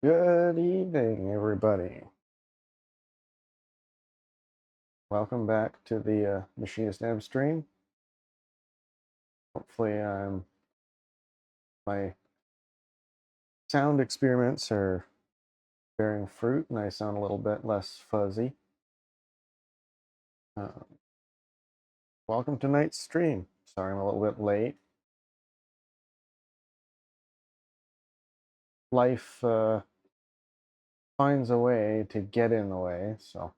Good evening, everybody. Welcome back to the MachinistM stream. Hopefully, my sound experiments are bearing fruit and I sound a little bit less fuzzy. Welcome to tonight's stream. Sorry I'm a little bit late. Life finds a way to get in the way, so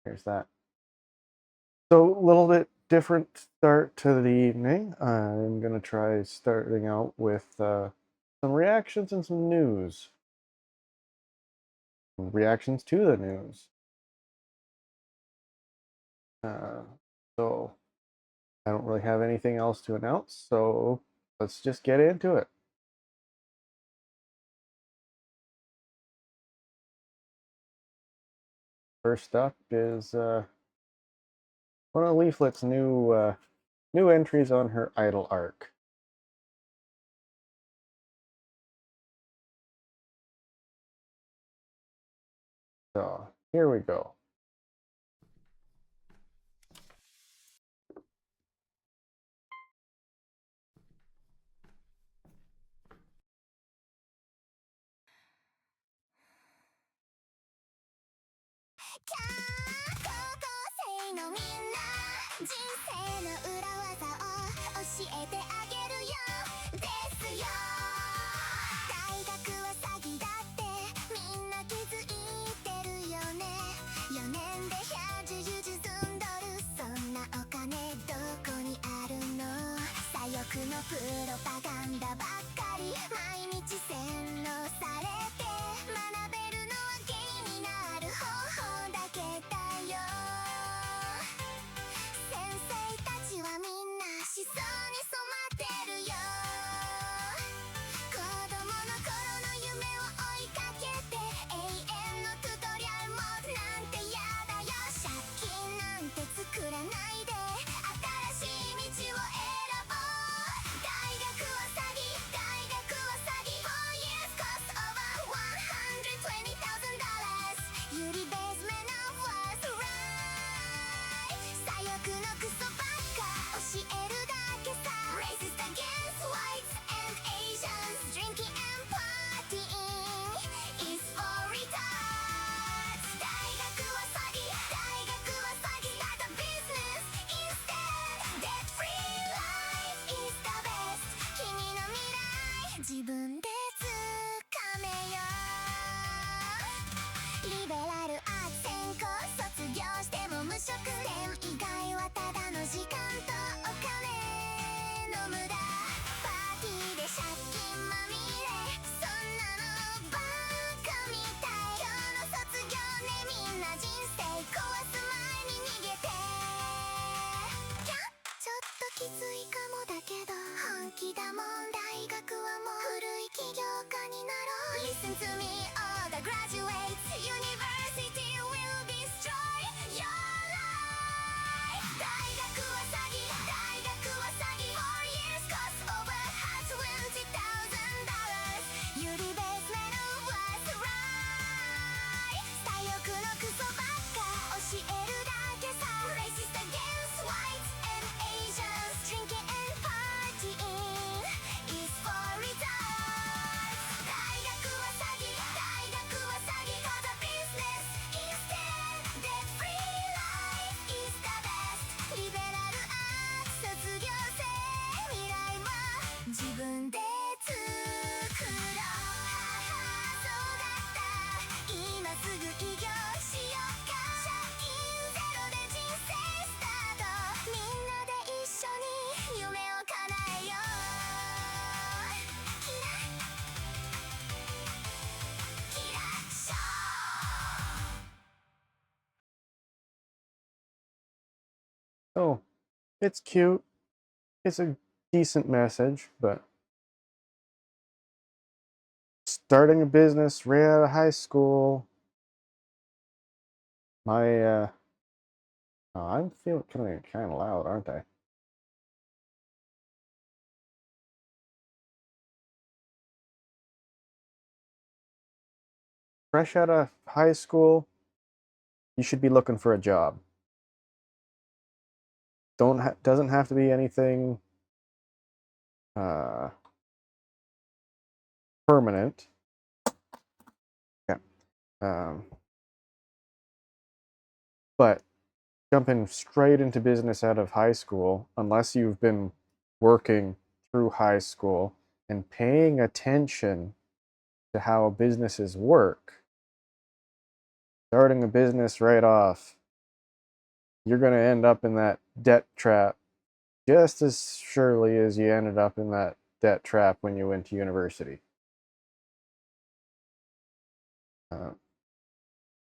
here's that. So, a little bit different start to the evening. I'm going to try starting out with some reactions and some news. Reactions to the news. So I don't really have anything else to announce, so let's just get into it. First up is one of Leaflet's new entries on her idle arc. So here we go. Oh, it's cute. It's a decent message, but starting a business right out of high school. My oh, I'm feeling kind of loud, aren't I? fresh out of high school, you should be looking for a job. Doesn't have to be anything permanent. Yeah. But jumping straight into business out of high school, unless you've been working through high school and paying attention to how businesses work, starting a business right off, you're going to end up in that debt trap just as surely as you ended up in that debt trap when you went to university.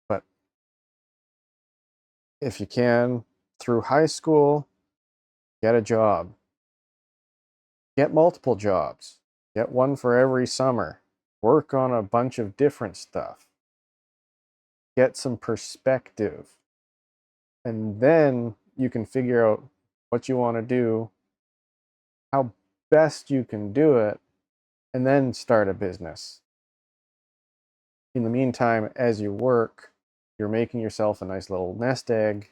But if you can, through high school, get a job. Get multiple jobs. Get one for every summer. Work on a bunch of different stuff. Get some perspective. And then you can figure out what you want to do, how best you can do it, and then start a business. In the meantime, as you work, you're making yourself a nice little nest egg.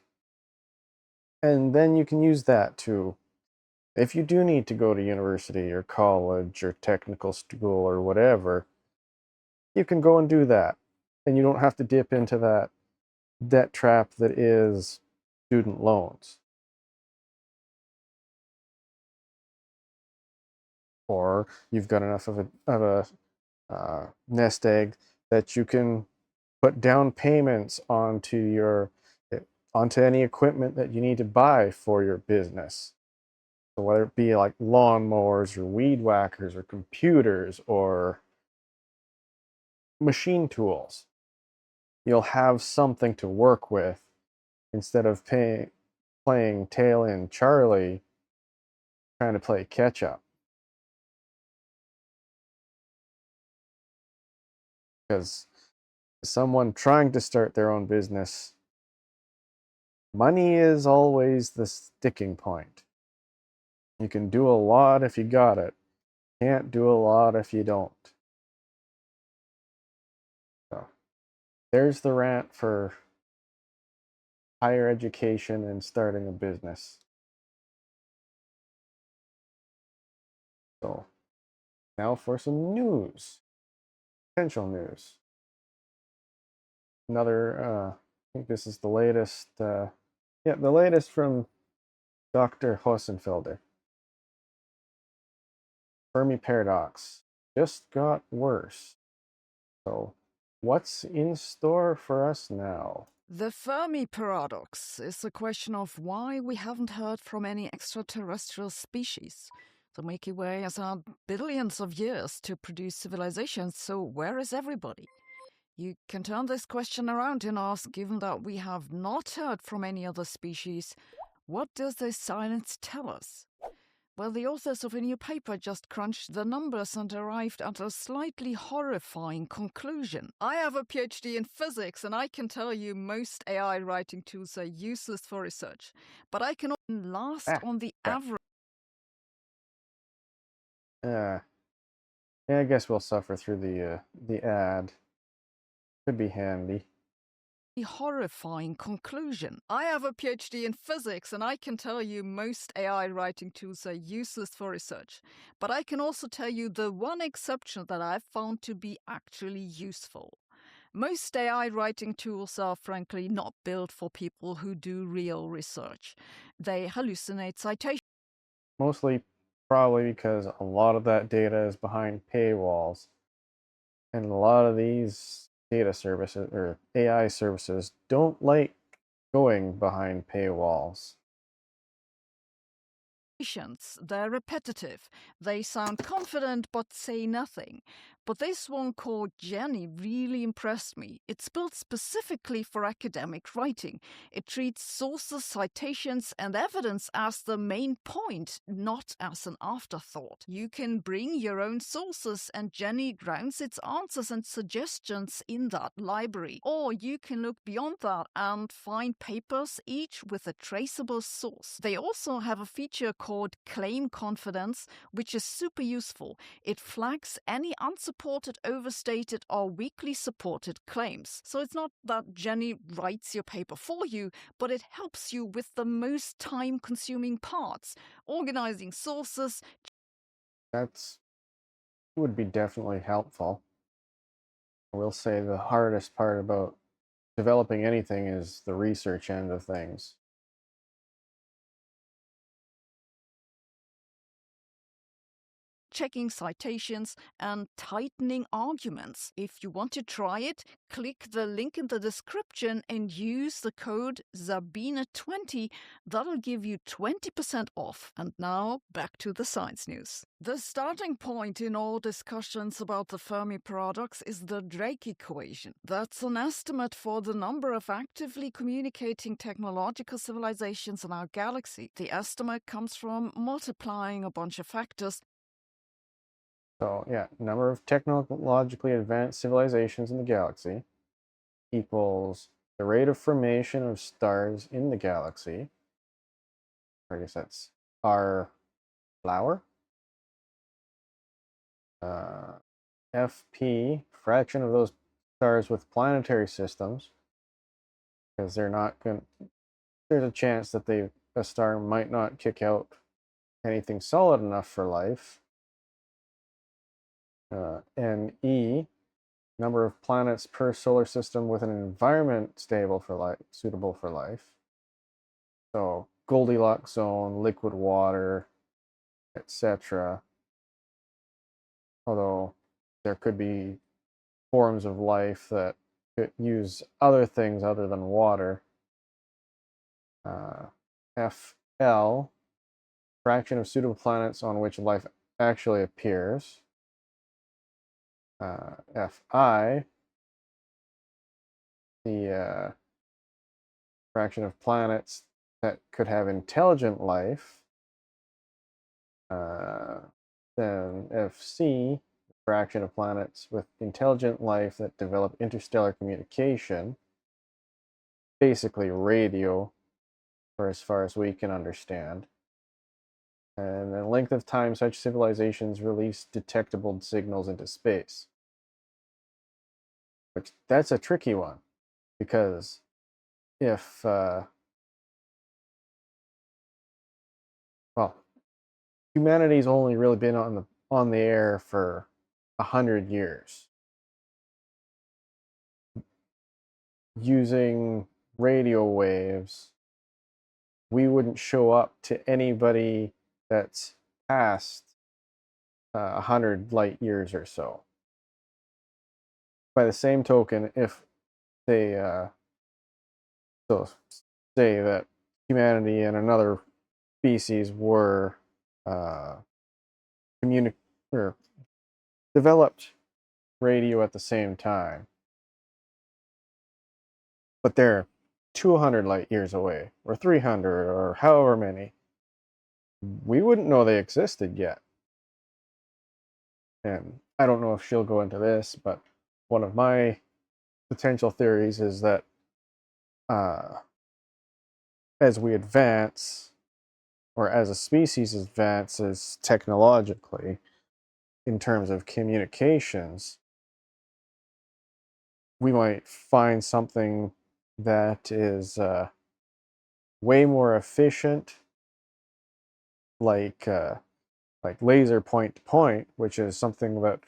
And then you can use that to, if you do need to go to university or college or technical school or whatever, you can go and do that. And you don't have to dip into that debt trap that is student loans. Or you've got enough of a nest egg that you can put down payments onto any equipment that you need to buy for your business. So whether it be like lawnmowers or weed whackers or computers or machine tools, you'll have something to work with instead of playing tail end Charlie trying to play catch up. Because someone trying to start their own business, money is always the sticking point. You can do a lot if you got it. Can't do a lot if you don't. So there's the rant for higher education and starting a business. So now for some news, potential news. Another, I think this is the latest, the latest from Dr. Hossenfelder. Fermi paradox just got worse. So what's in store for us now? The Fermi paradox is a question of why we haven't heard from any extraterrestrial species. The Milky Way has had billions of years to produce civilizations, so where is everybody? You can turn this question around and ask, given that we have not heard from any other species, what does this silence tell us? Well, the authors of a new paper just crunched the numbers and arrived at a slightly horrifying conclusion. I have a PhD in physics, and I can tell you most AI writing tools are useless for research. But I can last on the average. Yeah, I guess we'll suffer through the ad. Could be handy. Horrifying conclusion. I have a PhD in physics, and I can tell you most AI writing tools are useless for research. But I can also tell you the one exception that I've found to be actually useful. Most AI writing tools are frankly not built for people who do real research. They hallucinate citations. Mostly probably because a lot of that data is behind paywalls. And a lot of these data services or AI services don't like going behind paywalls. They're repetitive. They sound confident but say nothing. But this one called Jenny really impressed me. It's built specifically for academic writing. It treats sources, citations, and evidence as the main point, not as an afterthought. You can bring your own sources, and Jenny grounds its answers and suggestions in that library. Or you can look beyond that and find papers, each with a traceable source. They also have a feature called called claim confidence, which is super useful. It flags any unsupported, overstated, or weakly supported claims. So it's not that Jenny writes your paper for you, but it helps you with the most time-consuming parts, organizing sources. That's would be definitely helpful. I will say the hardest part about developing anything is the research end of things. Checking citations and tightening arguments. If you want to try it, click the link in the description and use the code Sabine20. That'll give you 20% off. And now, back to the science news. The starting point in all discussions about the Fermi paradox is the Drake equation. That's an estimate for the number of actively communicating technological civilizations in our galaxy. The estimate comes from multiplying a bunch of factors. So yeah, number of technologically advanced civilizations in the galaxy equals the rate of formation of stars in the galaxy. I guess that's our flower. FP, fraction of those stars with planetary systems, because they're not going. There's a chance that a star might not kick out anything solid enough for life. And E, number of planets per solar system with an environment stable for life, suitable for life. So Goldilocks zone, liquid water, etc. Although there could be forms of life that could use other things other than water. FL, fraction of suitable planets on which life actually appears. FI, the fraction of planets that could have intelligent life. Then FC, fraction of planets with intelligent life that develop interstellar communication. Basically radio, for as far as we can understand. And the length of time such civilizations release detectable signals into space. Which, that's a tricky one, because if, well, humanity's only really been on the air for 100 years. Using radio waves, we wouldn't show up to anybody that's past 100 light years or so. By the same token, if they so say that humanity and another species were or developed radio at the same time, but they're 200 light years away, or 300, or however many, we wouldn't know they existed yet. And I don't know if she'll go into this, but one of my potential theories is that as we advance, or as a species advances technologically in terms of communications, we might find something that is way more efficient, like laser point to point, which is something that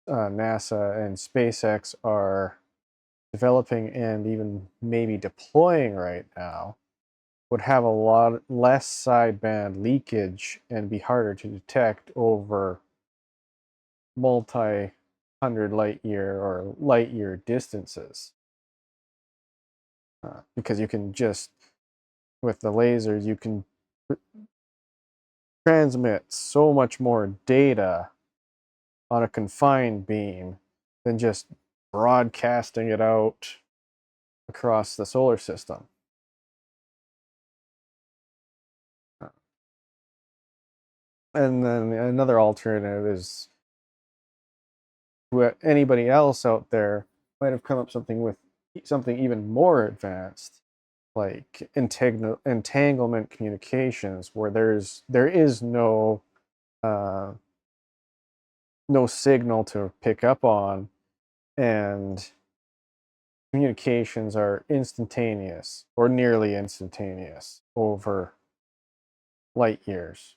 NASA and SpaceX are developing and even maybe deploying right now, would have a lot less sideband leakage and be harder to detect over multi-hundred light year or light year distances. Because you can just, with the lasers, you can transmit so much more data on a confined beam than just broadcasting it out across the solar system. And then another alternative is anybody else out there might have come up with something even more advanced, like entanglement communications where there is no no signal to pick up on, and communications are instantaneous or nearly instantaneous over light years.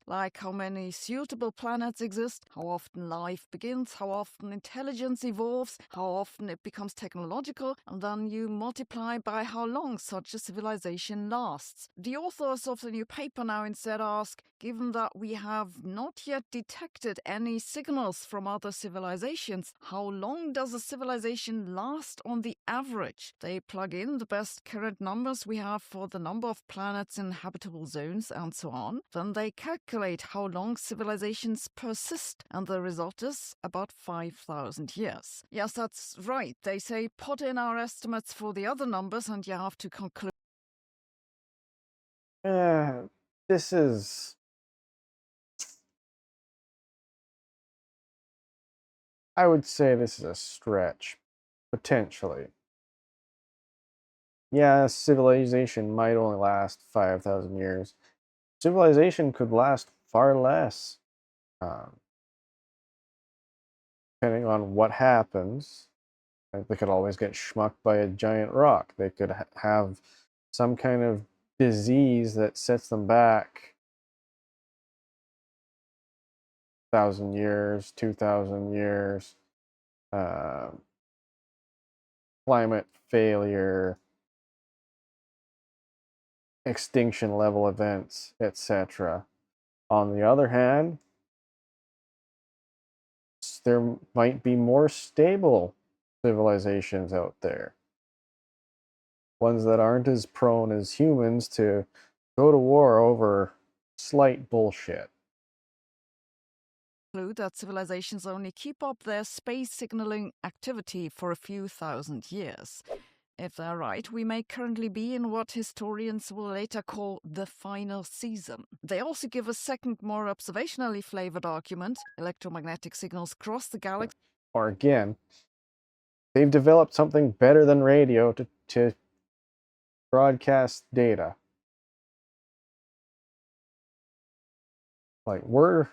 Like how many suitable planets exist, how often life begins, how often intelligence evolves, how often it becomes technological, and then you multiply by how long such a civilization lasts. The authors of the new paper now instead ask, given that we have not yet detected any signals from other civilizations, how long does a civilization last on the average? They plug in the best current numbers we have for the number of planets in habitable zones and so on. Then they calculate how long civilizations persist, and the result is about 5,000 years. Yes, that's right. They say put in our estimates for the other numbers and you have to conclude. This is, I would say this is a stretch, potentially. Yeah, civilization might only last 5,000 years. Civilization could last far less, um, depending on what happens. They could always get schmucked by a giant rock. They could have some kind of disease that sets them back 1,000 years, 2,000 years, uh, climate failure, extinction level events, etc. On the other hand, there might be more stable civilizations out there, ones that aren't as prone as humans to go to war over slight bullshit. That civilizations only keep up their space signaling activity for a few thousand years. If they're right, we may currently be in what historians will later call the final season. They also give a second, more observationally flavored argument. Electromagnetic signals cross the galaxy. Or again, they've developed something better than radio to broadcast data. Like we're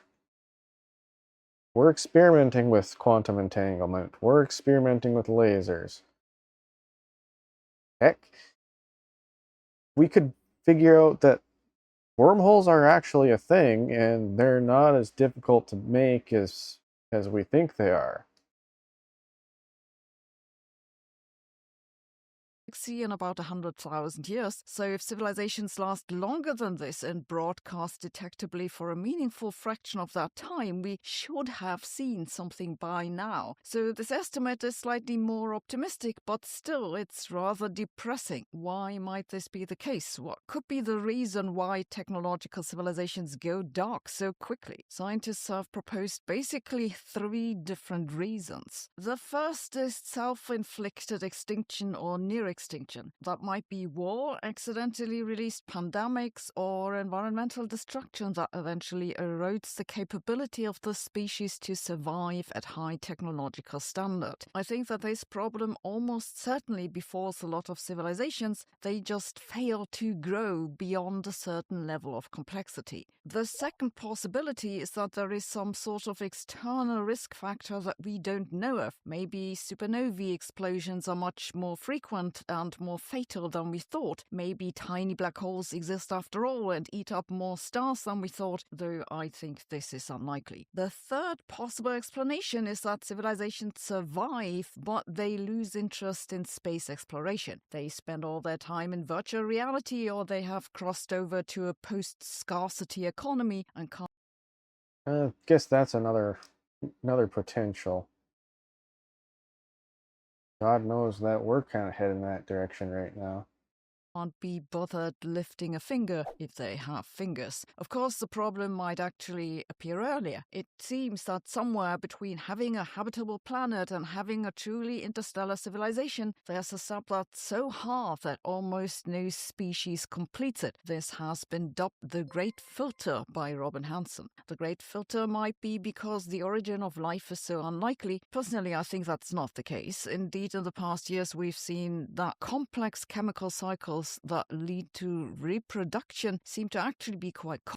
experimenting with quantum entanglement. We're experimenting with lasers. Heck, we could figure out that wormholes are actually a thing and they're not as difficult to make as we think they are. In about 100,000 years. So, if civilizations last longer than this and broadcast detectably for a meaningful fraction of that time, we should have seen something by now. So, this estimate is slightly more optimistic, but still, it's rather depressing. Why might this be the case? What could be the reason why technological civilizations go dark so quickly? Scientists have proposed basically 3 different reasons. The first is self inflicted extinction or near extinction. That might be war, accidentally released pandemics, or environmental destruction that eventually erodes the capability of the species to survive at high technological standard. I think that this problem almost certainly befalls a lot of civilizations. They just fail to grow beyond a certain level of complexity. The second possibility is that there is some sort of external risk factor that we don't know of. Maybe supernovae explosions are much more frequent and more fatal than we thought. Maybe tiny black holes exist after all and eat up more stars than we thought, though I think this is unlikely. The third possible explanation is that civilizations survive, but they lose interest in space exploration. They spend all their time in virtual reality, or they have crossed over to a post-scarcity economy and can't. I guess that's another potential. God knows that we're kind of heading that direction right now. can't be bothered lifting a finger if they have fingers. Of course, the problem might actually appear earlier. It seems that somewhere between having a habitable planet and having a truly interstellar civilization, there's a subplot so hard that almost no species completes it. This has been dubbed the Great Filter by Robin Hanson. The Great Filter might be because the origin of life is so unlikely. Personally, I think that's not the case. Indeed, in the past years, we've seen that complex chemical cycles that lead to reproduction seem to actually be quite common.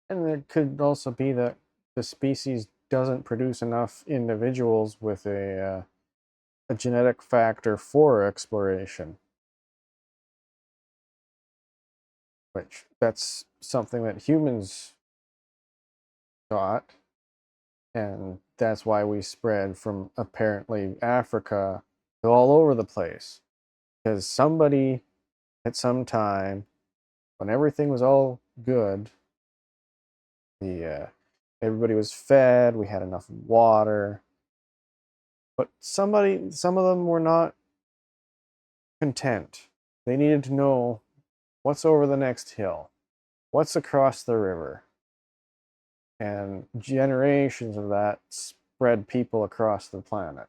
And it could also be that the species doesn't produce enough individuals with a genetic factor for exploration. Which that's something that humans got, and that's why we spread from apparently Africa to all over the place. Because somebody at some time, when everything was all good, everybody was fed, we had enough water, but some of them were not content. They needed to know what's over the next hill, what's across the river. And generations of that spread people across the planet.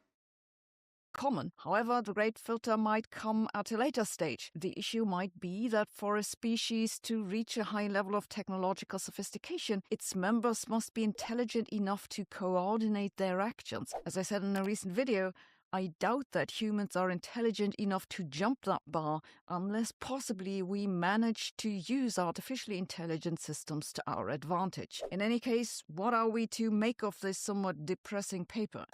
Common. However, the Great Filter might come at a later stage. The issue might be that for a species to reach a high level of technological sophistication, its members must be intelligent enough to coordinate their actions. As I said in a recent video, I doubt that humans are intelligent enough to jump that bar unless possibly we manage to use artificially intelligent systems to our advantage. In any case, what are we to make of this somewhat depressing paper?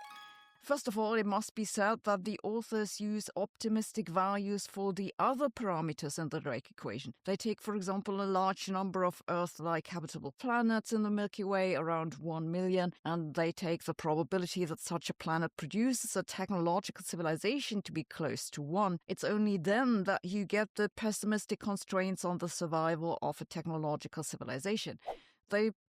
First of all, it must be said that the authors use optimistic values for the other parameters in the Drake equation. They take, for example, a large number of Earth-like habitable planets in the Milky Way, around 1 million, and they take the probability that such a planet produces a technological civilization to be close to 1. It's only then that you get the pessimistic constraints on the survival of a technological civilization.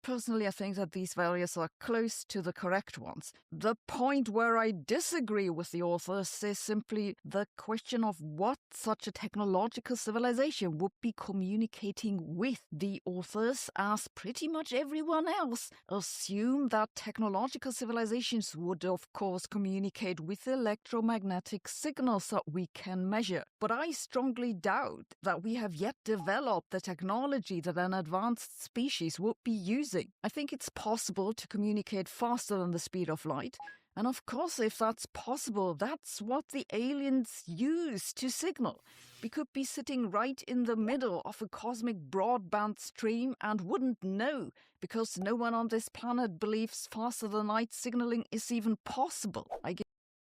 Personally, I think that these values are close to the correct ones. The point where I disagree with the authors is simply the question of what such a technological civilization would be communicating with. The authors, as pretty much everyone else, assume that technological civilizations would, of course, communicate with electromagnetic signals that we can measure. But I strongly doubt that we have yet developed the technology that an advanced species would be using. I think it's possible to communicate faster than the speed of light. And of course, if that's possible, that's what the aliens use to signal. We could be sitting right in the middle of a cosmic broadband stream and wouldn't know, because no one on this planet believes faster than light signaling is even possible.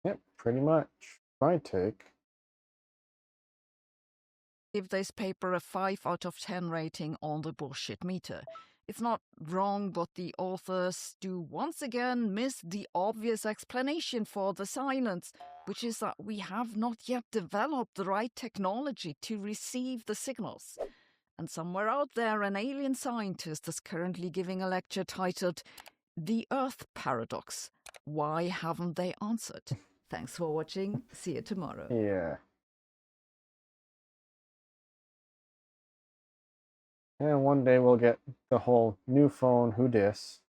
Yep, pretty much. My take. Give this paper a 5 out of 10 rating on the bullshit meter. It's not wrong, but the authors do once again miss the obvious explanation for the silence, which is that we have not yet developed the right technology to receive the signals. And somewhere out there, an alien scientist is currently giving a lecture titled The Earth Paradox. Why haven't they answered? Thanks for watching. See you tomorrow. Yeah. And one day we'll get the whole new phone, who dis?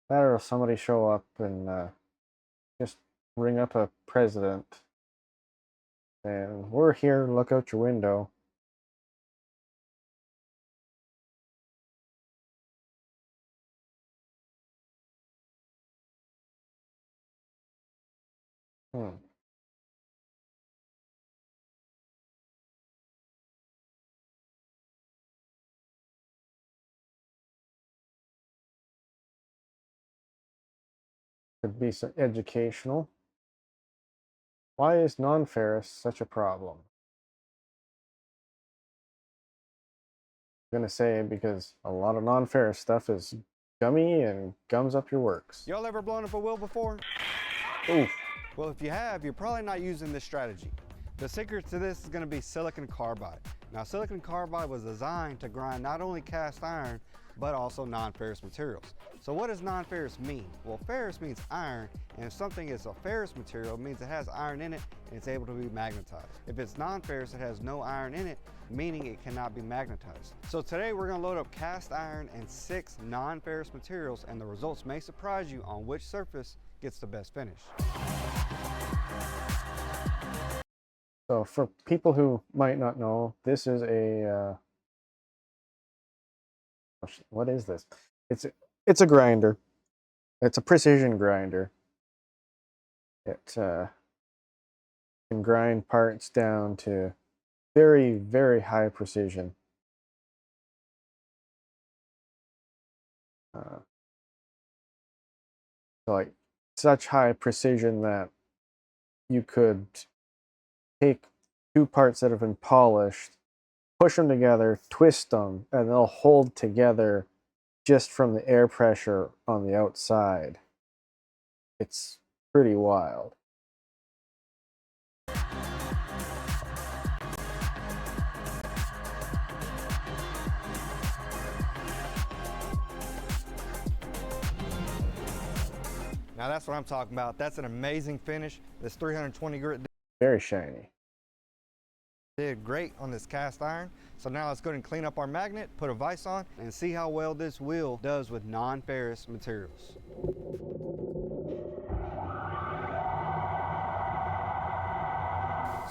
That or somebody show up and just ring up a president and we're here, look out your window. Could be some educational. Why is non-ferrous such a problem? I'm gonna say because a lot of non-ferrous stuff is gummy and gums up your works. Y'all ever blown up a wheel before? Oof. Well, if you have, you're probably not using this strategy. The secret to this is going to be silicon carbide. Now, silicon carbide was designed to grind not only cast iron, but also non-ferrous materials. So what does non-ferrous mean? Well, ferrous means iron, and if something is a ferrous material, it means it has iron in it and it's able to be magnetized. If it's non-ferrous, it has no iron in it, meaning it cannot be magnetized. So today we're going to load up cast iron and 6 non-ferrous materials, and the results may surprise you on which surface gets the best finish. So for people who might not know, this is a what is this? It's a grinder. It's a precision grinder. It can grind parts down to very, very high precision. So like such high precision that you could take 2 parts that have been polished, push them together, twist them, and they'll hold together just from the air pressure on the outside. It's pretty wild. Now that's what I'm talking about. That's an amazing finish. This 320 grit Very shiny. did great on this cast iron. So now let's go ahead and clean up our magnet, put a vise on, and see how well this wheel does with non-ferrous materials.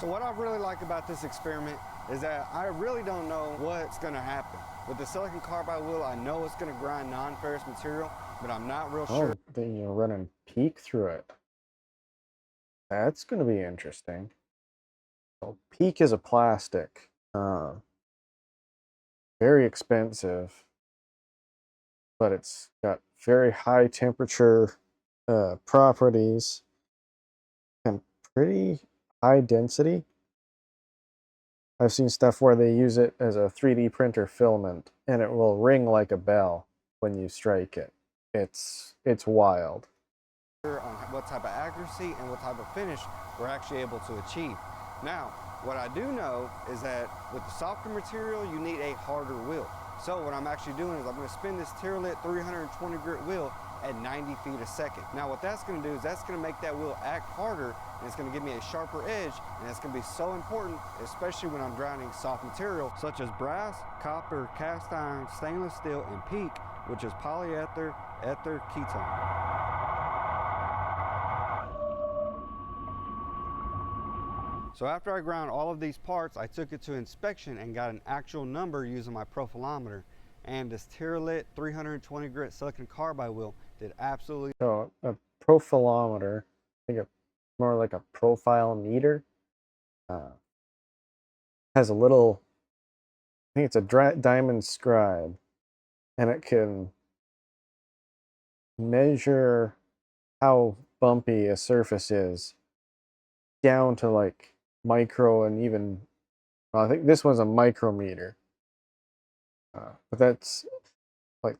So what I really like about this experiment is that I really don't know what's going to happen. With the silicon carbide wheel, I know it's going to grind non-ferrous material, but I'm not real sure. Oh, then you're running PEEK through it. That's going to be interesting. So PEEK is a plastic. Very expensive, but it's got very high temperature properties and pretty high density. I've seen stuff where they use it as a 3D printer filament and it will ring like a bell when you strike it. It's wild. On what type of accuracy and what type of finish we're actually able to achieve. Now, what I do know is that with the softer material, you need a harder wheel. So what I'm actually doing is I'm going to spin this Tyrolit 320 grit wheel at 90 feet a second. Now what that's going to do is that's going to make that wheel act harder, and it's going to give me a sharper edge, and it's going to be so important, especially when I'm grinding soft material such as brass, copper, cast iron, stainless steel, and PEEK, which is polyether ether ketone. So after I ground all of these parts, I took it to inspection and got an actual number using my profilometer. And this Tyrolit 320 grit silicon carbide wheel did absolutely. So a profilometer, I think it's more like a profile meter, has a little, I think it's a diamond scribe, and it can measure how bumpy a surface is down to like micro and even, well, I think this one's a micrometer. But that's like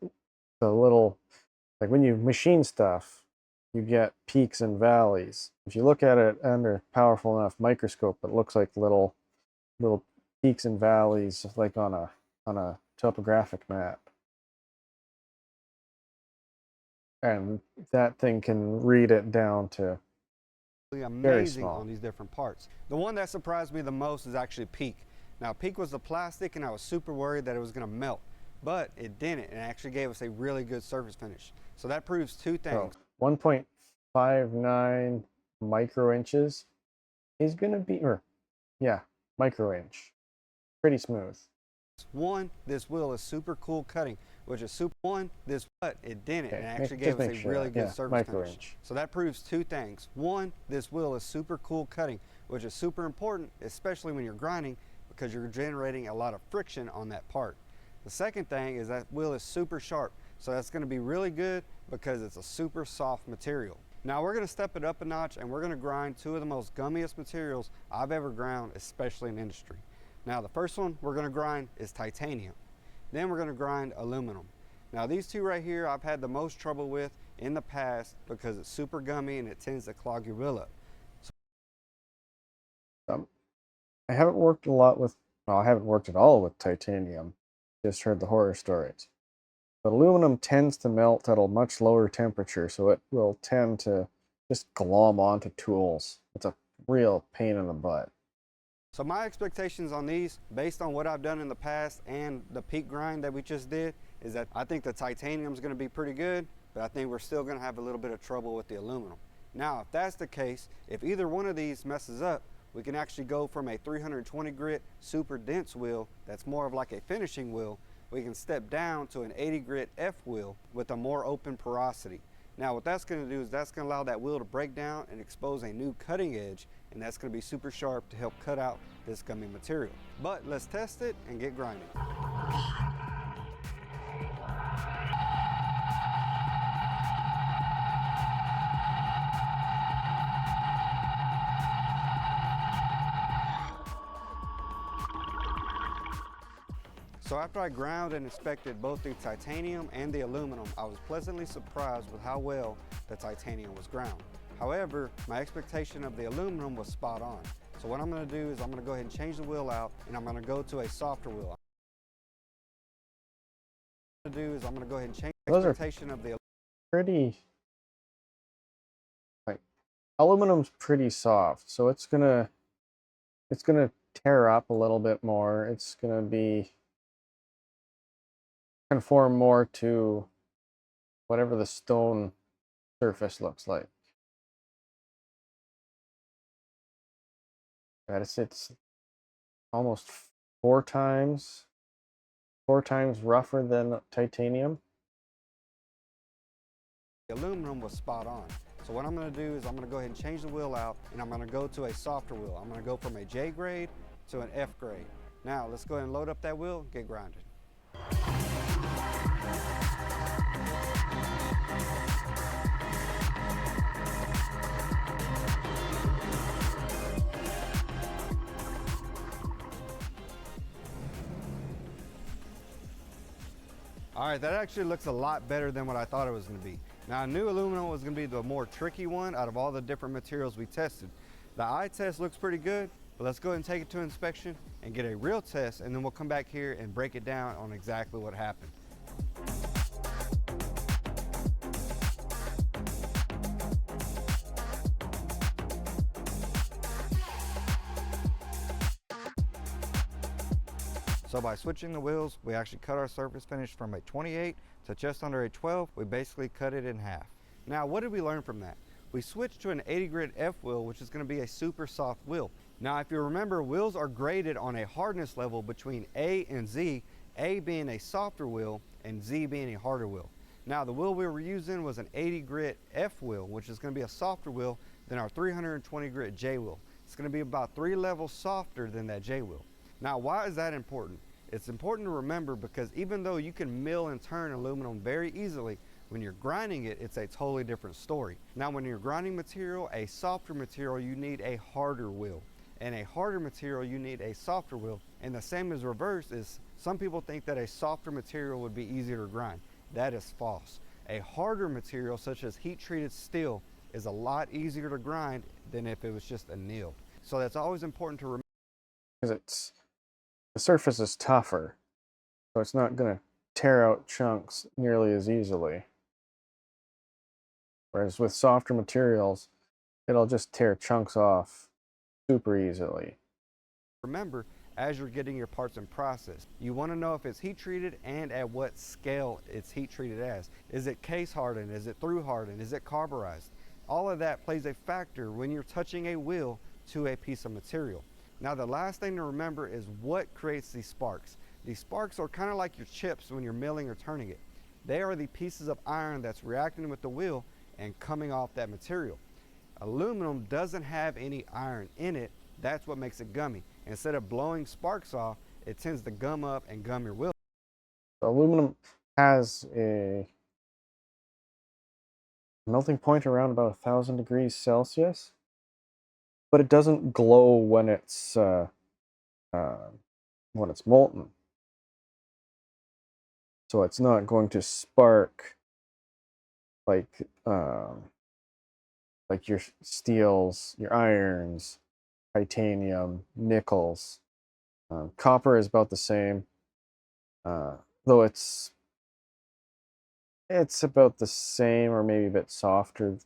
the little, like when you machine stuff, you get peaks and valleys. If you look at it under a powerful enough microscope, it looks like little peaks and valleys, like on a topographic map. And that thing can read it down to Amazing on these different parts. The one that surprised me the most is actually PEEK. Now PEEK was the plastic, and I was super worried that it was going to melt, but it didn't, and it actually gave us a really good surface finish. So that proves 2 things. So 1.59 micro inches is going to be, or yeah, micro inch. Pretty smooth. One, this wheel is super cool cutting, which is super. One, this, but it didn't, and it actually gave us a really good surface finish. So that proves 2 things. One, this wheel is super cool cutting, which is super important, especially when you're grinding, because you're generating a lot of friction on that part. The second thing is that wheel is super sharp, so that's going to be really good because it's a super soft material. Now we're going to step it up a notch, and we're going to grind 2 of the most gummiest materials I've ever ground, especially in industry. Now the first one we're going to grind is titanium. Then we're going to grind aluminum. Now these 2 right here I've had the most trouble with in the past because it's super gummy and it tends to clog your wheel up. I haven't worked a lot with, well, I haven't worked at all with titanium. Just heard the horror stories. But aluminum tends to melt at a much lower temperature, so it will tend to just glom onto tools. It's a real pain in the butt. So my expectations on these, based on what I've done in the past and the peak grind that we just did, is that I think the titanium is going to be pretty good, but I think we're still going to have a little bit of trouble with the aluminum. Now, if that's the case, if either one of these messes up, we can actually go from a 320 grit super dense wheel that's more of like a finishing wheel, we can step down to an 80 grit F wheel with a more open porosity. Now what that's going to do is that's going to allow that wheel to break down and expose a new cutting edge, and that's going to be super sharp to help cut out this gummy material. But let's test it and get grinding. So after I ground and inspected both the titanium and the aluminum, I was pleasantly surprised with how well the titanium was ground. However, my expectation of the aluminum was spot on. So what I'm going to do is I'm going to go ahead and change the wheel out, and I'm going to go to a softer wheel. What I'm going to do is I'm going to go ahead and change the expectation of the pretty, like, aluminum's pretty soft, so it's gonna tear up a little bit more. It's gonna be conform more to whatever the stone surface looks like. It's almost four times rougher than titanium. The aluminum was spot on. So what I'm going to do is I'm going to go ahead and change the wheel out, and I'm going to go to a softer wheel. I'm going to go from a J grade to an F grade. Now let's go ahead and load up that wheel, get grinded. All right, that actually looks a lot better than what I thought it was going to be. Now, I knew aluminum was going to be the more tricky one out of all the different materials we tested. The eye test looks pretty good, but let's go ahead and take it to inspection and get a real test, and then we'll come back here and break it down on exactly what happened. So by switching the wheels, we actually cut our surface finish from a 28 to just under a 12. We basically cut it in half. Now, what did we learn from that? We switched to an 80 grit F wheel, which is going to be a super soft wheel. Now, if you remember, wheels are graded on a hardness level between A and Z, A being a softer wheel and Z being a harder wheel. Now, the wheel we were using was an 80 grit F wheel, which is going to be a softer wheel than our 320 grit J wheel. It's going to be about 3 levels softer than that J wheel. Now, why is that important? It's important to remember because even though you can mill and turn aluminum very easily, when you're grinding it, it's a totally different story. Now, when you're grinding material, a softer material, you need a harder wheel. And a harder material, you need a softer wheel. And the same as reverse is some people think that a softer material would be easier to grind. That is false. A harder material, such as heat-treated steel, is a lot easier to grind than if it was just annealed. So that's always important to remember. Because the surface is tougher, so it's not going to tear out chunks nearly as easily. Whereas with softer materials, it'll just tear chunks off super easily. Remember, as you're getting your parts in process, you want to know if it's heat treated and at what scale it's heat treated as. Is it case hardened? Is it through hardened? Is it carburized? All of that plays a factor when you're touching a wheel to a piece of material. Now, the last thing to remember is what creates these sparks. These sparks are kind of like your chips when you're milling or turning it. They are the pieces of iron that's reacting with the wheel and coming off that material. Aluminum doesn't have any iron in it. That's what makes it gummy. Instead of blowing sparks off, it tends to gum up and gum your wheel. Aluminum has a melting point around about 1,000 degrees Celsius, but it doesn't glow when it's molten. So it's not going to spark like your steels, your irons, titanium, nickels. Copper is about the same, though it's It's about the same or maybe a bit softer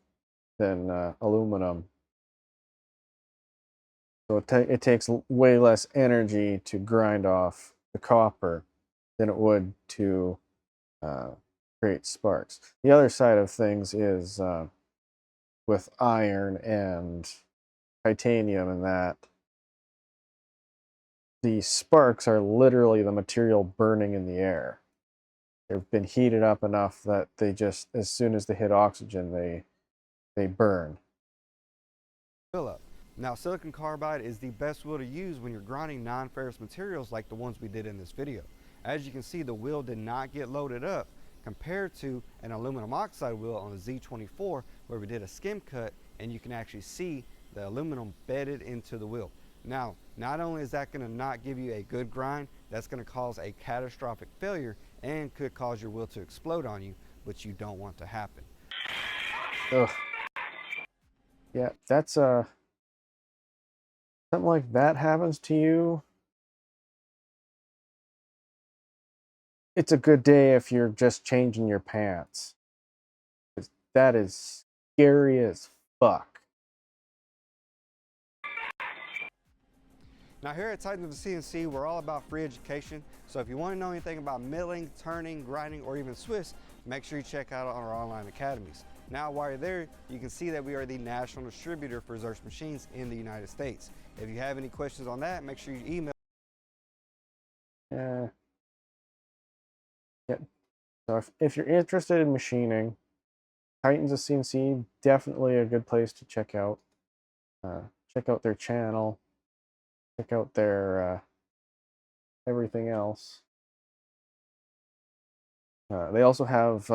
than aluminum. So it takes way less energy to grind off the copper than it would to create sparks. The other side of things is with iron and titanium and that, the sparks are literally the material burning in the air. They've been heated up enough that they just, as soon as they hit oxygen, they burn. Fill up. Now, silicon carbide is the best wheel to use when you're grinding non-ferrous materials like the ones we did in this video. As you can see, the wheel did not get loaded up compared to an aluminum oxide wheel on the Z24 where we did a skim cut and you can actually see the aluminum bedded into the wheel. Now, not only is that going to not give you a good grind, that's going to cause a catastrophic failure and could cause your wheel to explode on you, which you don't want to happen. Ugh. Yeah, that's something like that happens to you. It's a good day if you're just changing your pants. That is scary as fuck. Now here at Titans of the CNC, we're all about free education. So if you want to know anything about milling, turning, grinding, or even Swiss, make sure you check out our online academies. Now while you're there, you can see that we are the national distributor for Xerox machines in the United States. If you have any questions on that, make sure you email. Yeah. So if you're interested in machining, Titans of CNC, definitely a good place to check out. Check out their channel. Check out their everything else. They also have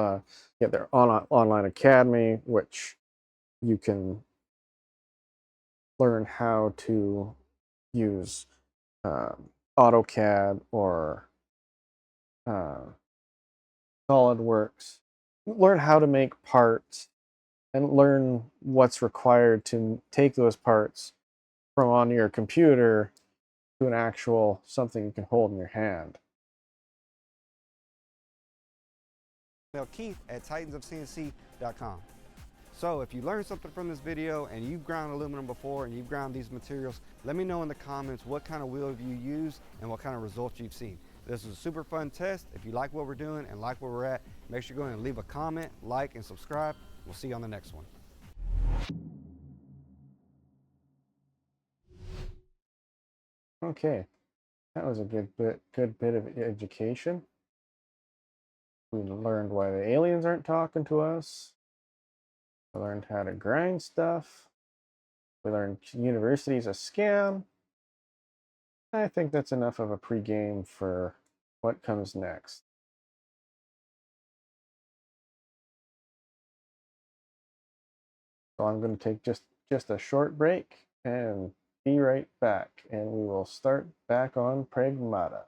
their online academy, which you can learn how to use AutoCAD or SolidWorks. Learn how to make parts and learn what's required to take those parts from on your computer to an actual something you can hold in your hand. Keith at titansofcnc.com. So if you learned something from this video and you've ground aluminum before and you've ground these materials, let me know in the comments what kind of wheel you use and what kind of results you've seen. This is a super fun test. If you like what we're doing and like where we're at, make sure you go ahead and leave a comment, like, and subscribe. We'll see you on the next one. Okay, that was a good bit of education. We learned why the aliens aren't talking to us. We learned how to grind stuff. We learned university's a scam. I think that's enough of a pregame for what comes next. So I'm going to take just a short break and be right back, and we will start back on Pragmata.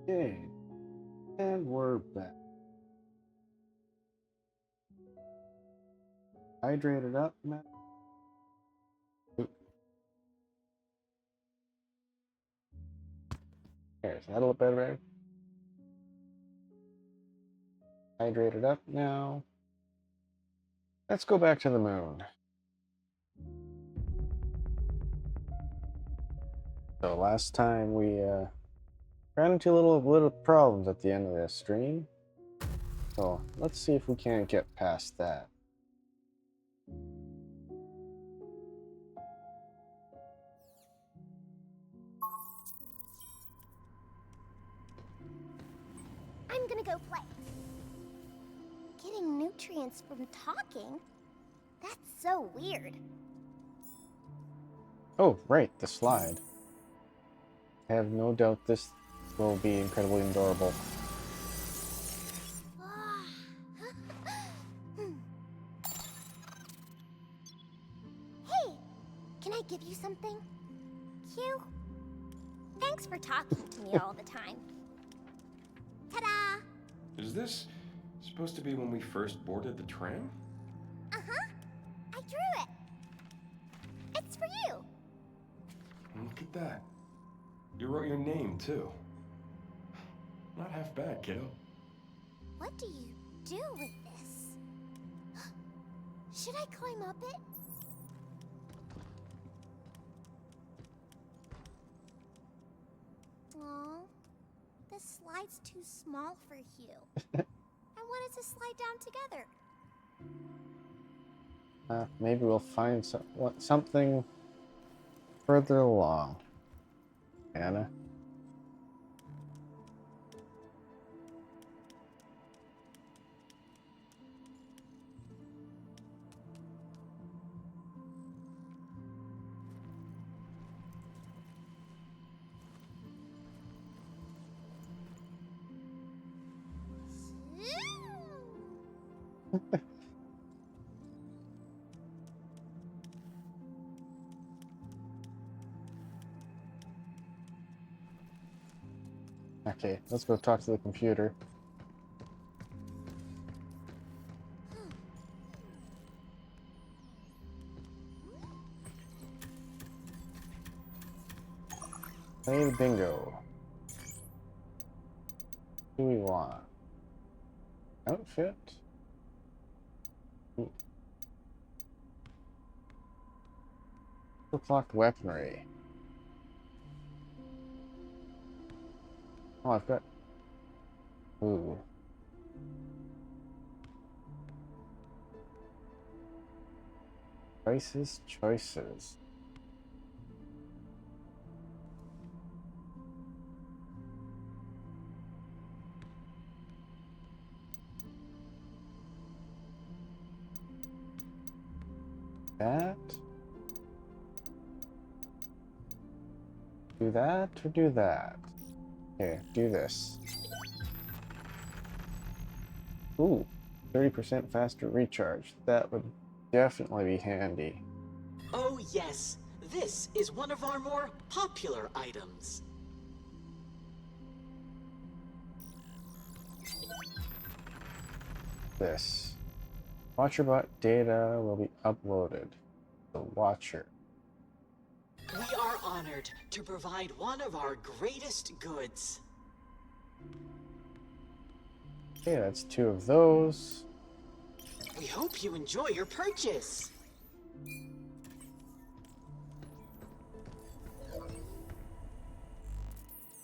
Okay. And we're back. Hydrated up, man. There's that a little better. Hydrated up now. Let's go back to the moon. So last time we ran into a little problems at the end of this stream. So let's see if we can't get past that. I'm gonna go play. Getting nutrients from talking? That's so weird. Oh, right, the slide. I have no doubt this will be incredibly adorable. Hey, can I give you something? Q? Thanks for talking to me all the time. Ta-da! Is this supposed to be when we first boarded the tram? Uh-huh. I drew it. It's for you. Look at that. You wrote your name, too. Not half bad, kiddo. What do you do with this? Should I climb up it? Aw, this slide's too small for Hugh. I wanted to slide down together. Maybe we'll find something further along. Anna. Okay, let's go talk to the computer. Play the bingo. What do we want? Outfit? Overclocked weaponry. Oh, I've got... Ooh. Choices. That? Do that or do that? Okay, do this. Ooh, 30% faster recharge. That would definitely be handy. Oh yes, this is one of our more popular items. This. WatcherBot data will be uploaded. The Watcher. We are honored to provide one of our greatest goods. Okay, that's 2 of those. We hope you enjoy your purchase.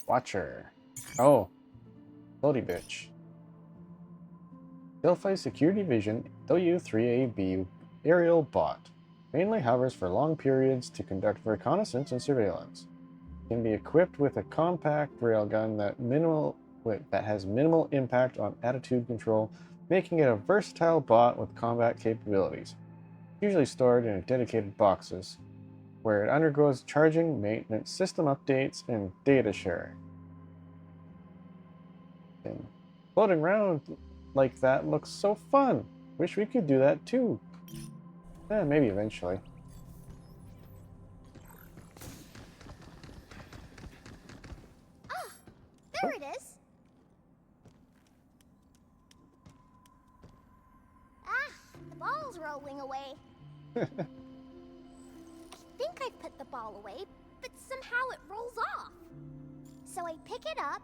Watcher. Oh. Bloody bitch. Delphi Security Vision W3AB aerial bot. Mainly hovers for long periods to conduct reconnaissance and surveillance. Can be equipped with a compact railgun that has minimal impact on attitude control, making it a versatile bot with combat capabilities. Usually stored in dedicated boxes, where it undergoes charging, maintenance, system updates, and data sharing. And floating around like that looks so fun. Wish we could do that too. Maybe eventually. Ah, there it is. rolling away. I think I put the ball away, but somehow it rolls off. So I pick it up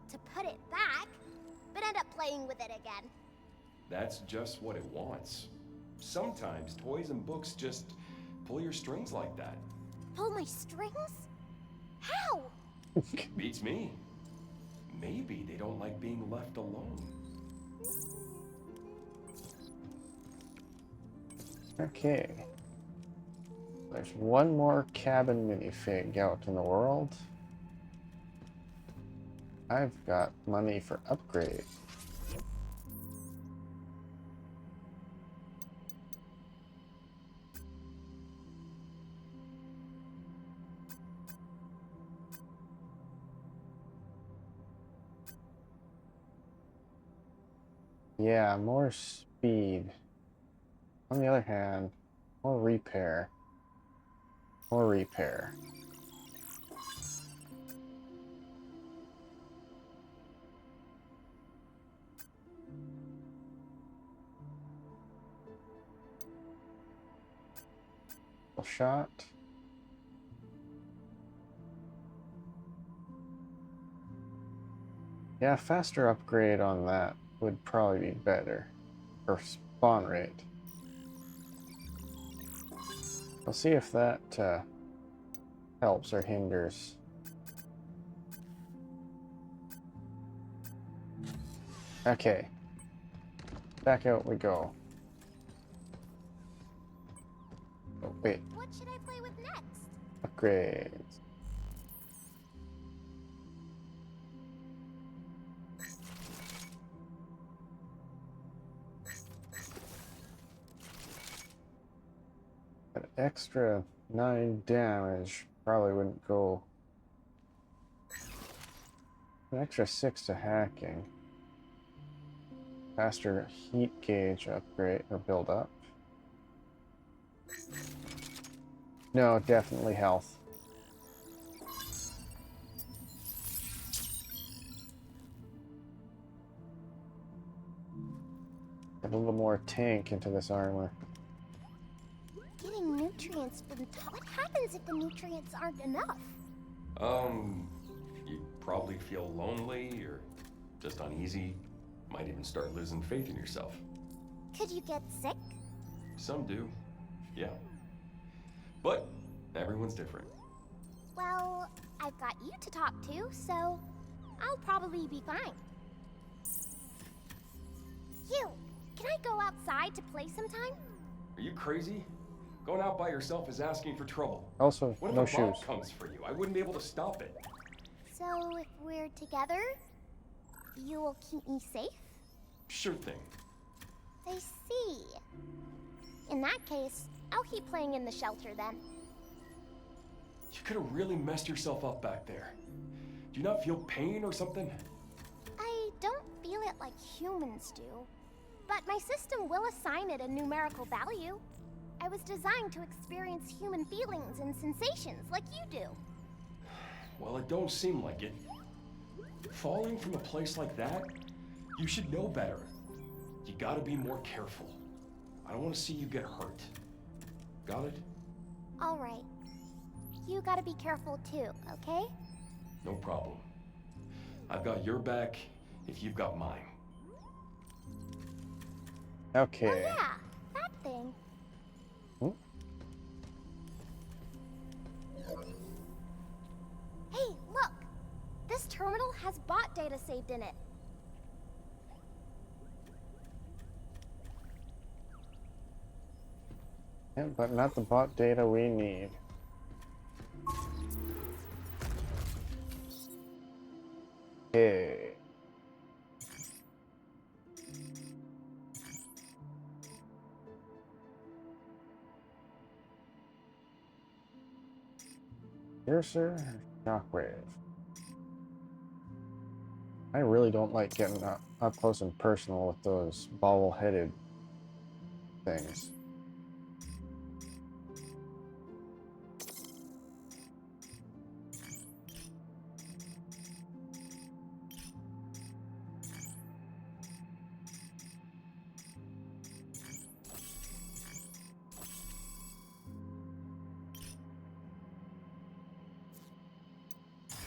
to put it back, but end up playing with it again. That's just what it wants. Sometimes toys and books just pull your strings like that. Pull my strings? How? Beats me. Maybe they don't like being left alone. Okay. There's one more cabin minifig out in the world. I've got money for upgrade. Yeah, more speed. On the other hand, more repair. More repair. Shot. Yeah, faster upgrade on that would probably be better. Or spawn rate. We'll see if that helps or hinders. Okay. Back out we go. Oh, wait. What should I play with next? Upgrades. An extra 9 damage probably wouldn't go. An extra 6 to hacking. Faster heat gauge upgrade or build up. No, definitely health. Add a little more tank into this armor. Getting nutrients from what happens if the nutrients aren't enough? You probably feel lonely or just uneasy. Might even start losing faith in yourself. Could you get sick? Some do, yeah. But everyone's different. Well, I've got you to talk to, so I'll probably be fine. You, can I go outside to play sometime? Are you crazy? Going out by yourself is asking for trouble. Also, What if no a mob shoes. comes for you? I wouldn't be able to stop it. So if we're together, you will keep me safe? Sure thing. I see. In that case, I'll keep playing in the shelter then. You could have really messed yourself up back there. Do you not feel pain or something? I don't feel it like humans do, but my system will assign it a numerical value. I was designed to experience human feelings and sensations like you do. Well, it don't seem like it. Falling from a place like that, you should know better. You gotta be more careful. I don't want to see you get hurt. Got it? All right. You gotta be careful too, okay? No problem. I've got your back if you've got mine. Okay. Oh yeah, that thing. Hey, look! This terminal has bot data saved in it. Yeah, but not the bot data we need. Okay. Piercer, shockwave. I really don't like getting up close and personal with those bobble-headed things.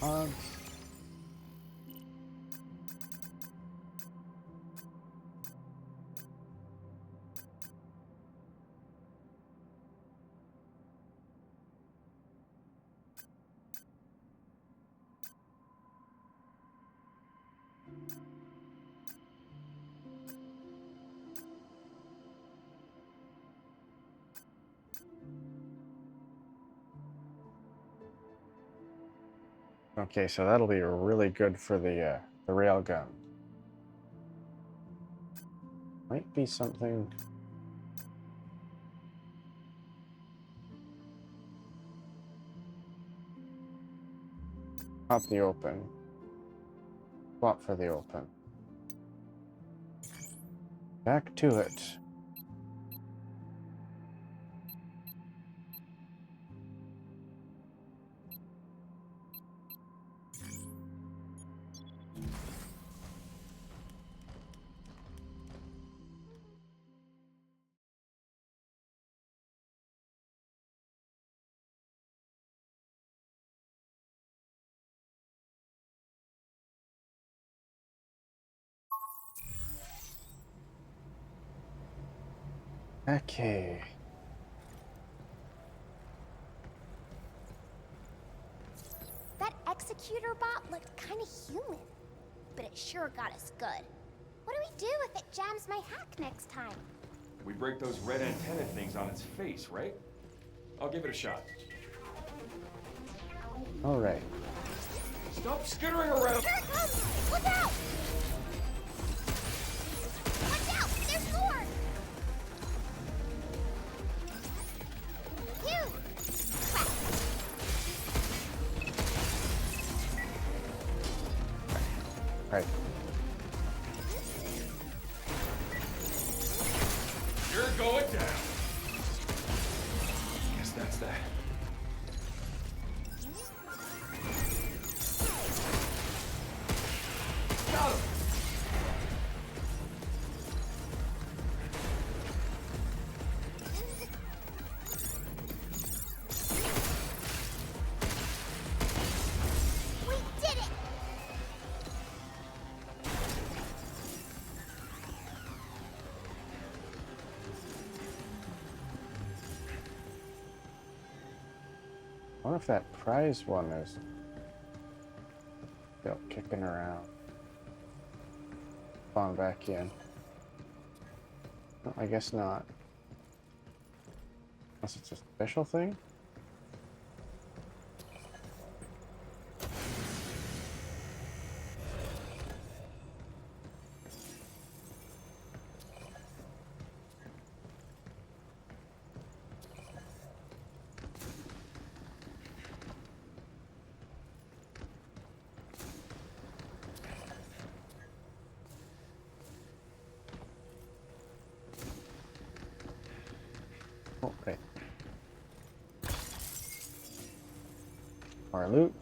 on. Okay, so that'll be really good for the rail gun. Might be something. Pop the open. Swap for the open. Back to it. Okay. That executor bot looked kind of human, but it sure got us good. What do we do if it jams my hack next time? We break those red antenna things on its face, right? I'll give it a shot. All right. Stop skittering around! Here it comes! Look out! Watch out! There's more! Phew! Crap. Right. You're going down. Guess that's that. Got him. We did it! I wonder if that prize one is still kicking around. Spawn back in. No, I guess not. Unless it's a special thing? Okay. Our loot.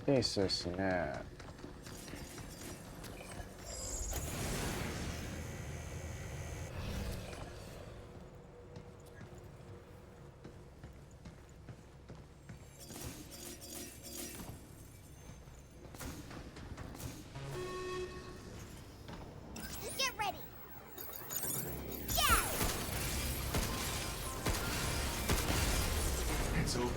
Jesus, nah. Get ready! Yeah! It's over.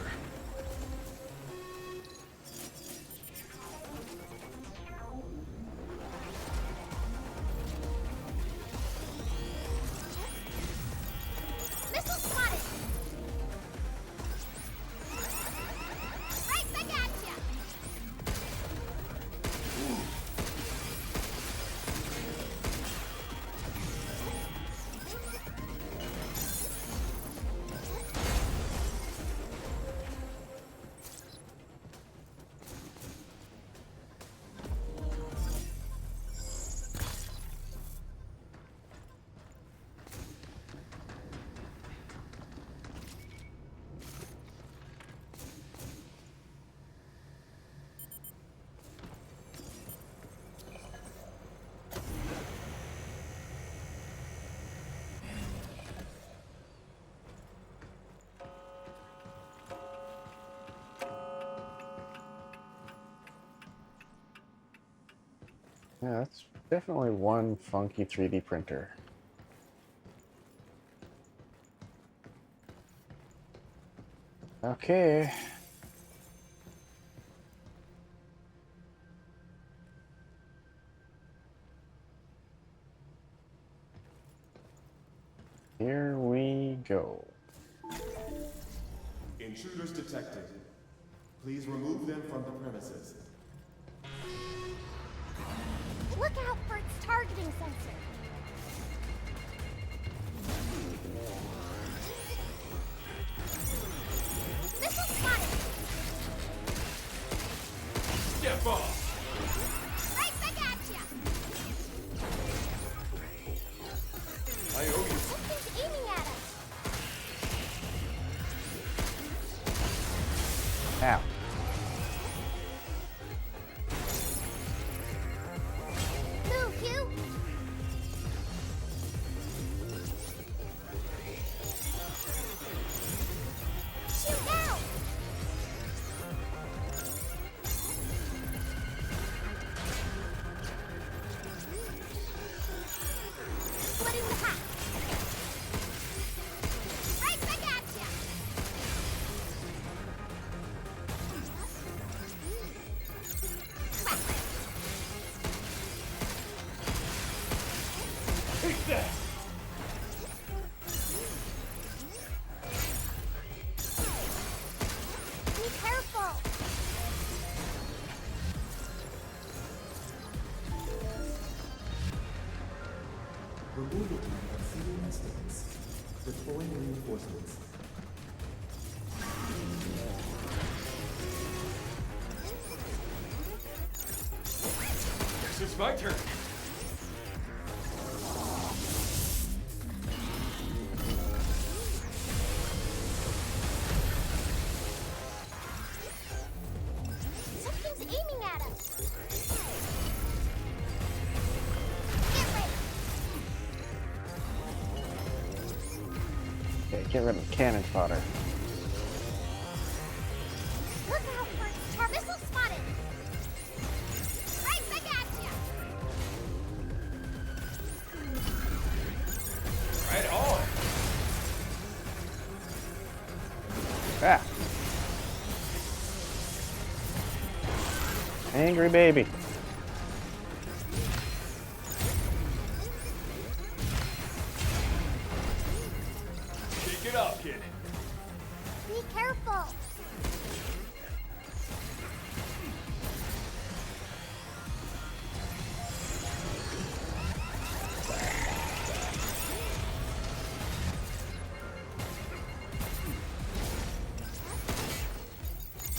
Yeah, that's definitely one funky 3D printer. Okay. Here we go. Intruders detected. Please remove them from the premises. Look out for its targeting sensor. Missile spotted! Step off! Right back at ya! I owe you. Something's aiming at us. Ow. Move, you! Shoot now! Splitting the hat. Right back at ya! Take that! Be careful! Removal plan of ceiling instruments. Deploying reinforcements. Guess it's my turn. Something's aiming at us. Get ready. Okay, get rid of the cannon fodder. Look out for its missile spotted. Right back at ya. Right on! Ah. Angry baby. Shake it up, kid. Be careful.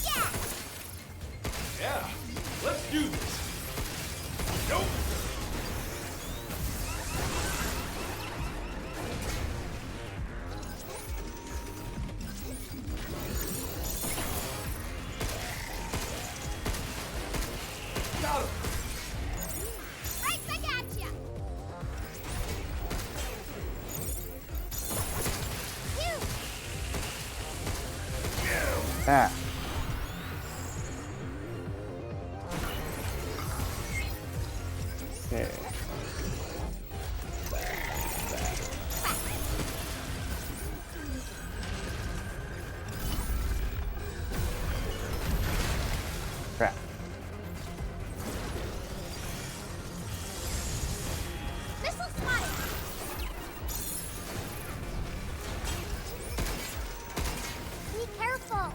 Yeah. Yeah, let's do this. Nope. Got him. Right back at ya. You. Ah. Okay. Crap. Missile spotted. Be careful.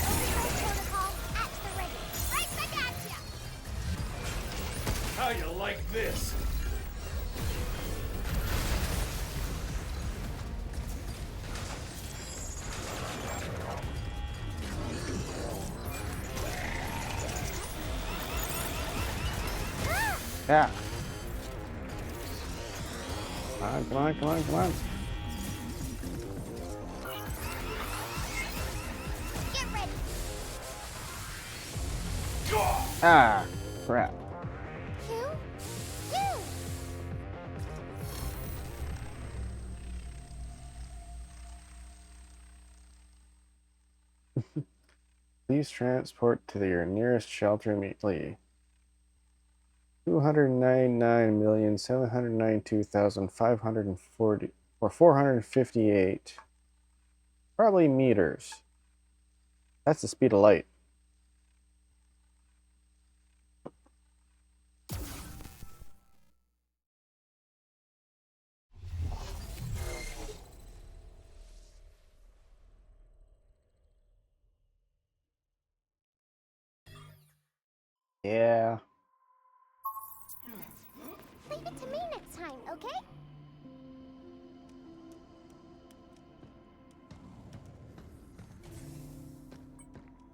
Override protocol at the ready. Right back at ya. How you like this? Yeah. Come on, come on, come on. Get ready. Ah, crap. You. Please transport to your nearest shelter immediately. 299,792,540 or 458. Probably meters. That's the speed of light. Yeah. Leave it to me next time, okay?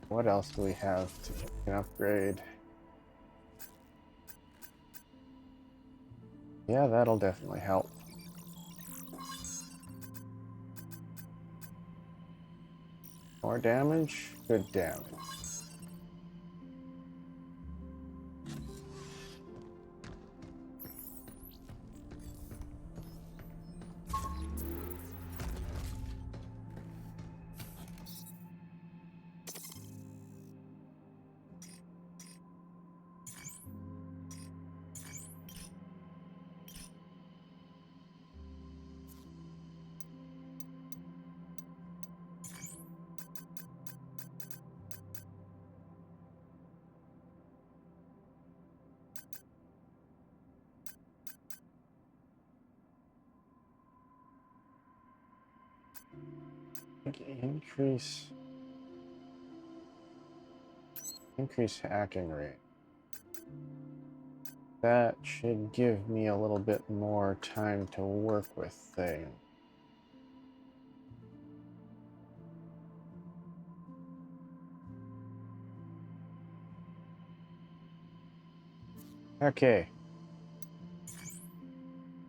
What else do we have to an upgrade? Yeah, that'll definitely help. More damage, good damage. Increase hacking rate. That should give me a little bit more time to work with things. Okay.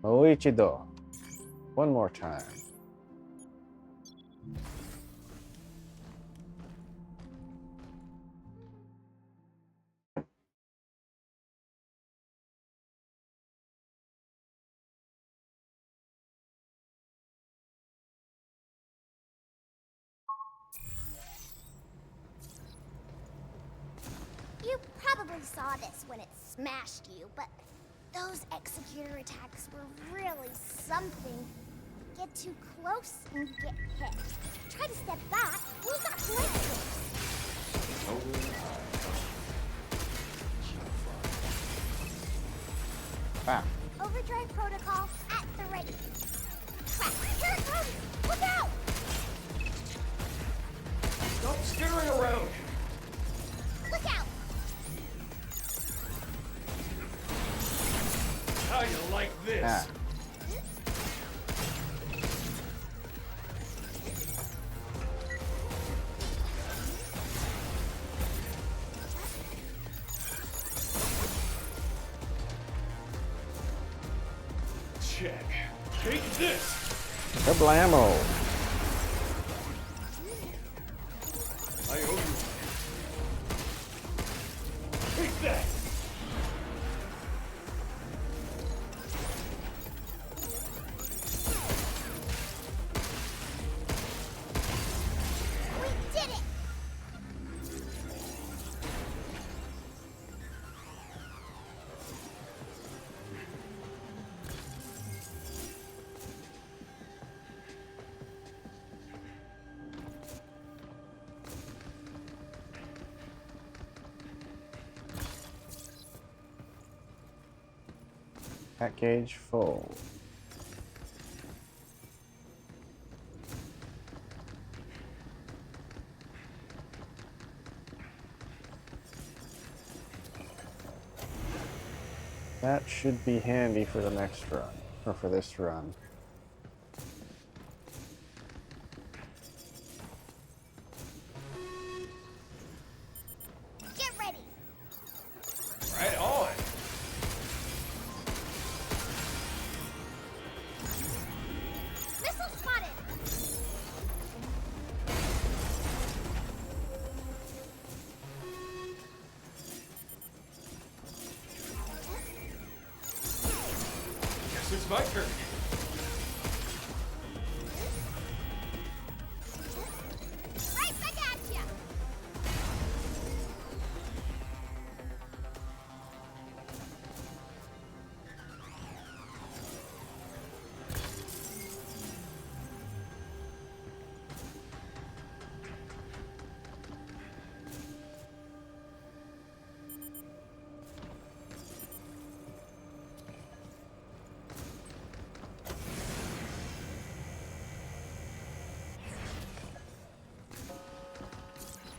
Moichido. One more time. You probably saw this when it smashed you, but those executor attacks were really something. Get too close and you get hit. Try to step back, you got blitzes. Ah. Overdrive protocol at the ready. Crap, here it comes! Look out! Stop skittering around! Look out! How you like this? Ah. Check. Take this! Kablamo! I owe you. Take that! We did it! Pack gauge full. That should be handy for the next run, or for this run. Get ready! Right on! Missile spotted! Guess it's my turn. Right back at ya!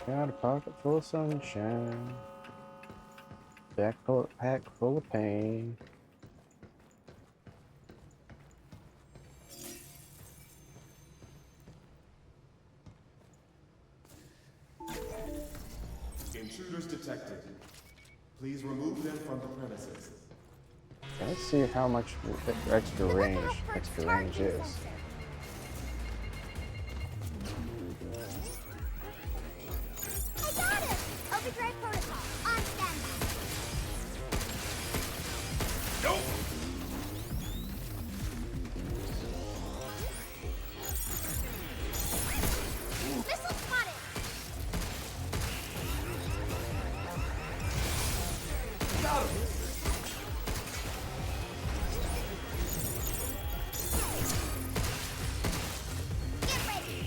Got a pocket full of sunshine. Pack full of pain. Intruders detected. Please remove them from the premises. Let's see how much extra range is. I got it! Overdrive protocol, on standby. Nope! Missile spotted! Got him! Get ready!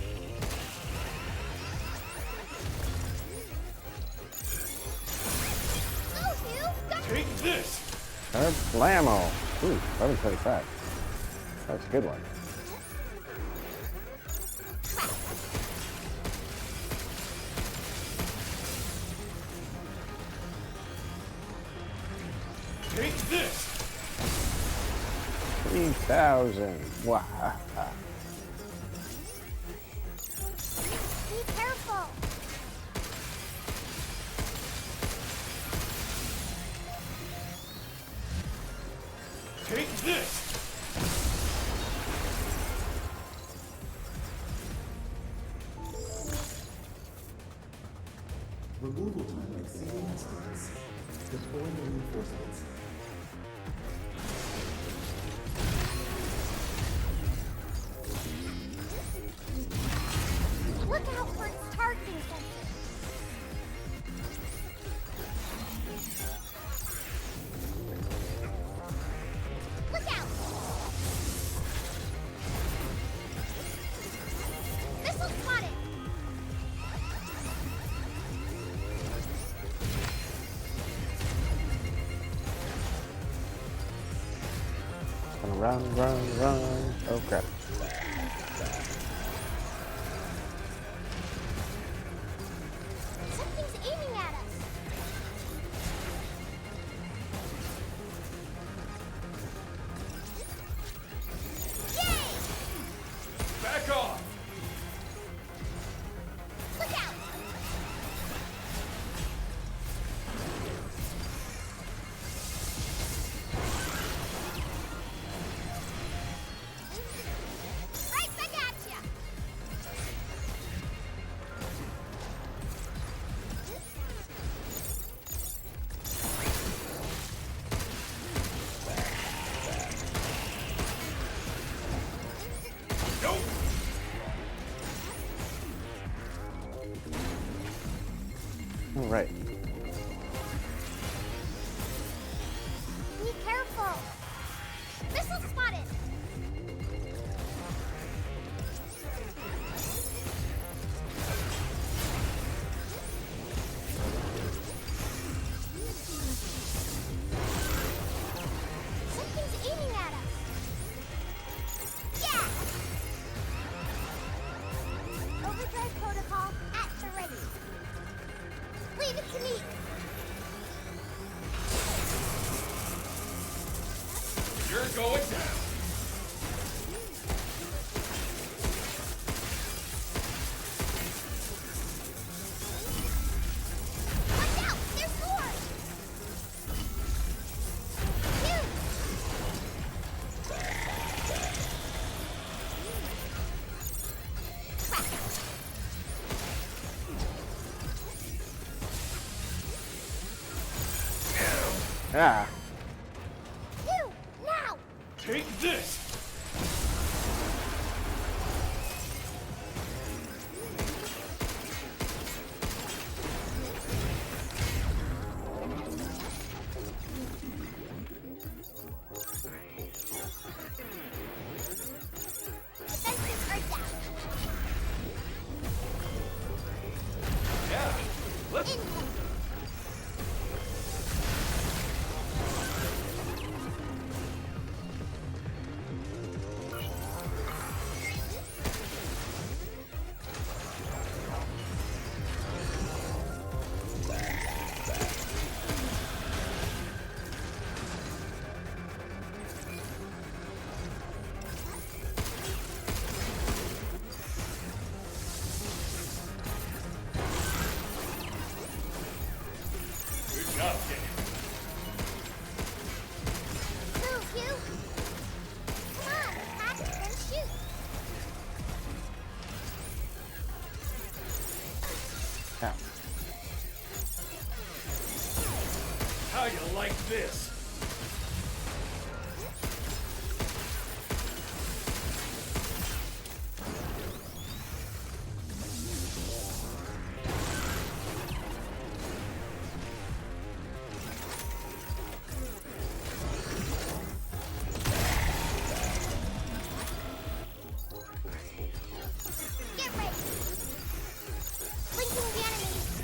Go, Hugh! Go! Take this! Blammo! Ooh, 1135. That's a good one. Take this! 3,000. Wow. Be careful! Take this! Removal time exceeding estimates. Deploying reinforcements. Look out for its targeting sensor! Look out! Missile spotted! Gonna run. Oh crap. Something's aiming at us! Yay! Back off! Look out! Right back at ya! Nope! All right. Be careful! Missile spotted! Something's aiming at us! Yeah! Overdrive protocol at the ready. Leave it to me! You're going down! Watch out! There's more! Huge! Crap! Ah. Hugh! Now! Take this! Defenses are down. Yeah! Let's... Incoming. How you like this? Get ready. Blinking the enemies.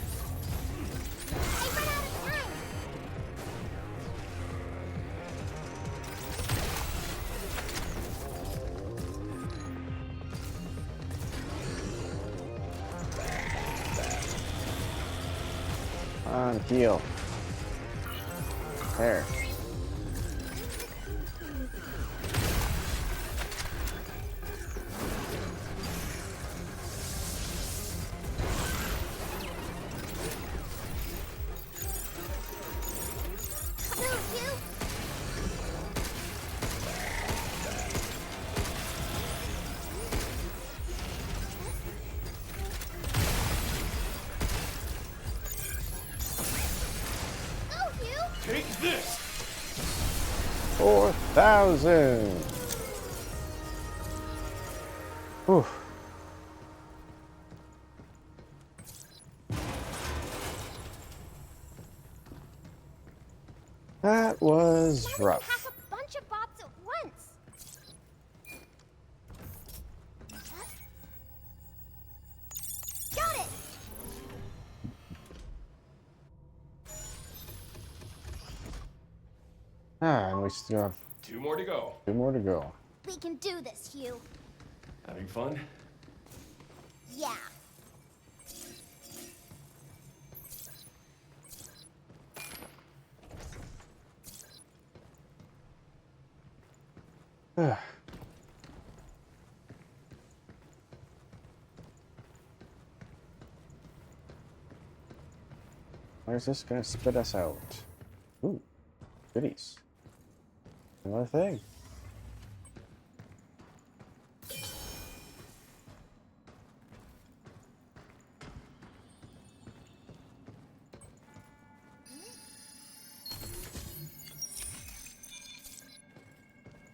I run out of time. On heal. There. Move, you. Go, you. Take this! 4,000. Whew. That was Now we can rough. hack a bunch of bots at once. Got it. And we still have 2 more to go. 2 more to go. We can do this, Hugh. Having fun? Yeah. Where's this gonna spit us out? Ooh, goodies. Another thing.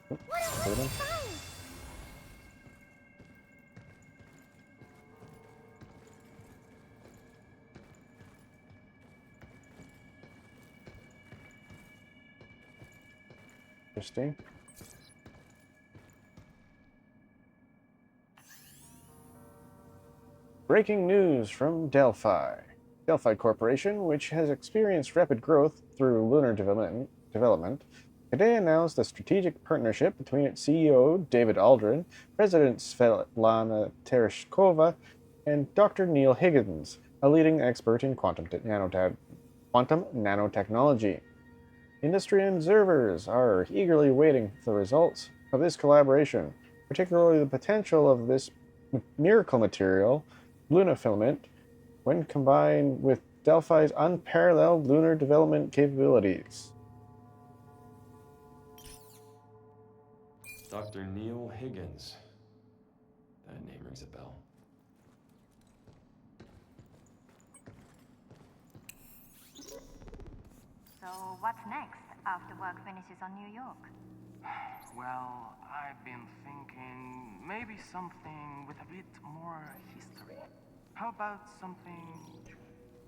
What a Put it in. find! Interesting. Breaking news from Delphi. Delphi Corporation, which has experienced rapid growth through lunar development, today announced a strategic partnership between its CEO, David Aldrin, President Svetlana Tereshkova, and Dr. Neil Higgins, a leading expert in quantum nanotechnology. Industry observers are eagerly waiting for the results of this collaboration, particularly the potential of this miracle material, lunafilament, when combined with Delphi's unparalleled lunar development capabilities. Dr. Neil Higgins. That name rings a bell. So what's next after work finishes on New York? Well, I've been thinking maybe something with a bit more history. How about something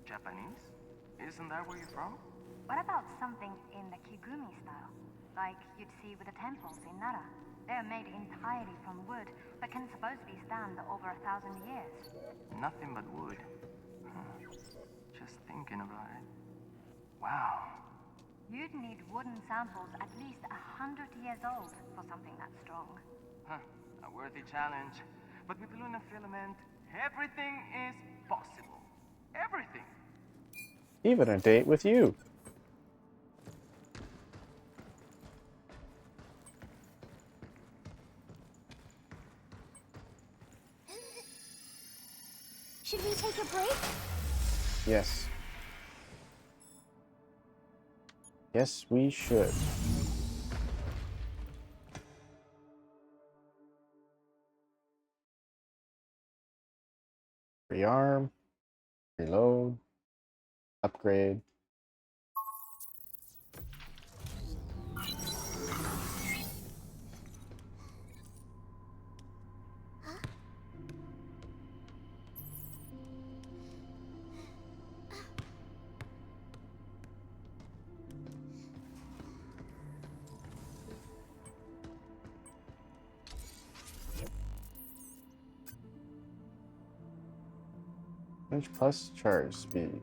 Japanese? Isn't that where you're from? What about something in the Kigumi style? Like you'd see with the temples in Nara. They're made entirely from wood, but can supposedly stand over 1,000 years. Nothing but wood. Just thinking about it. Wow. You'd need wooden samples at least 100 years old for something that strong. A worthy challenge. But with lunar filament, everything is possible. Everything. Even a date with you. Should we take a break? Yes. Yes, we should. Rearm, reload, upgrade. Inch plus charge speed.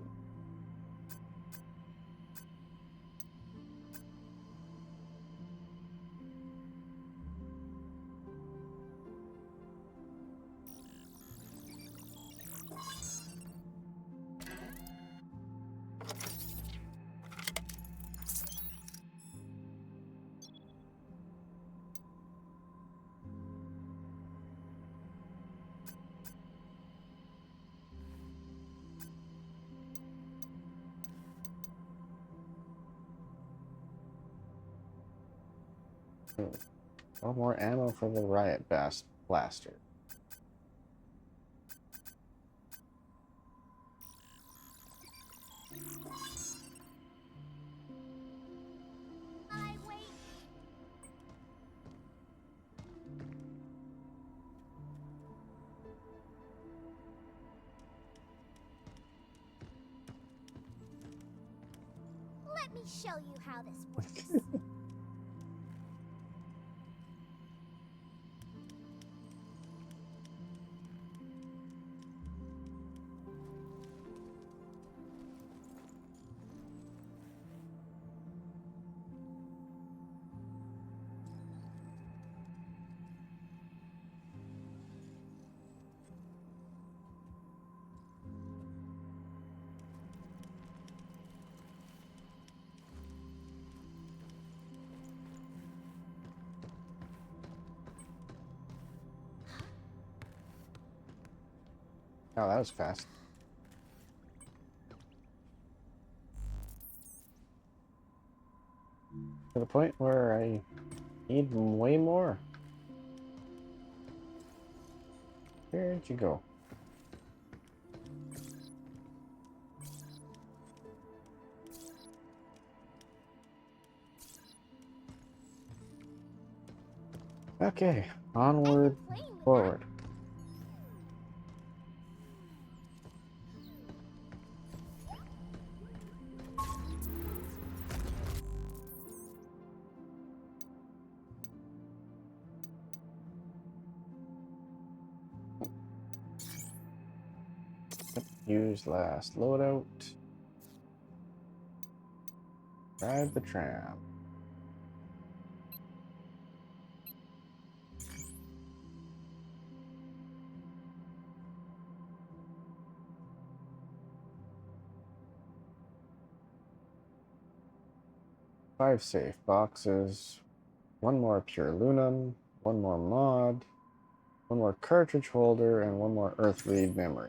One more ammo for the riot blaster. Let me show you how this works. Oh, that was fast. To the point where I need way more. Where'd you go? Okay, onward, forward. Use last loadout. Ride the tram. Five safe boxes. One more pure lunum. One more mod. One more cartridge holder, and one more earth read memory.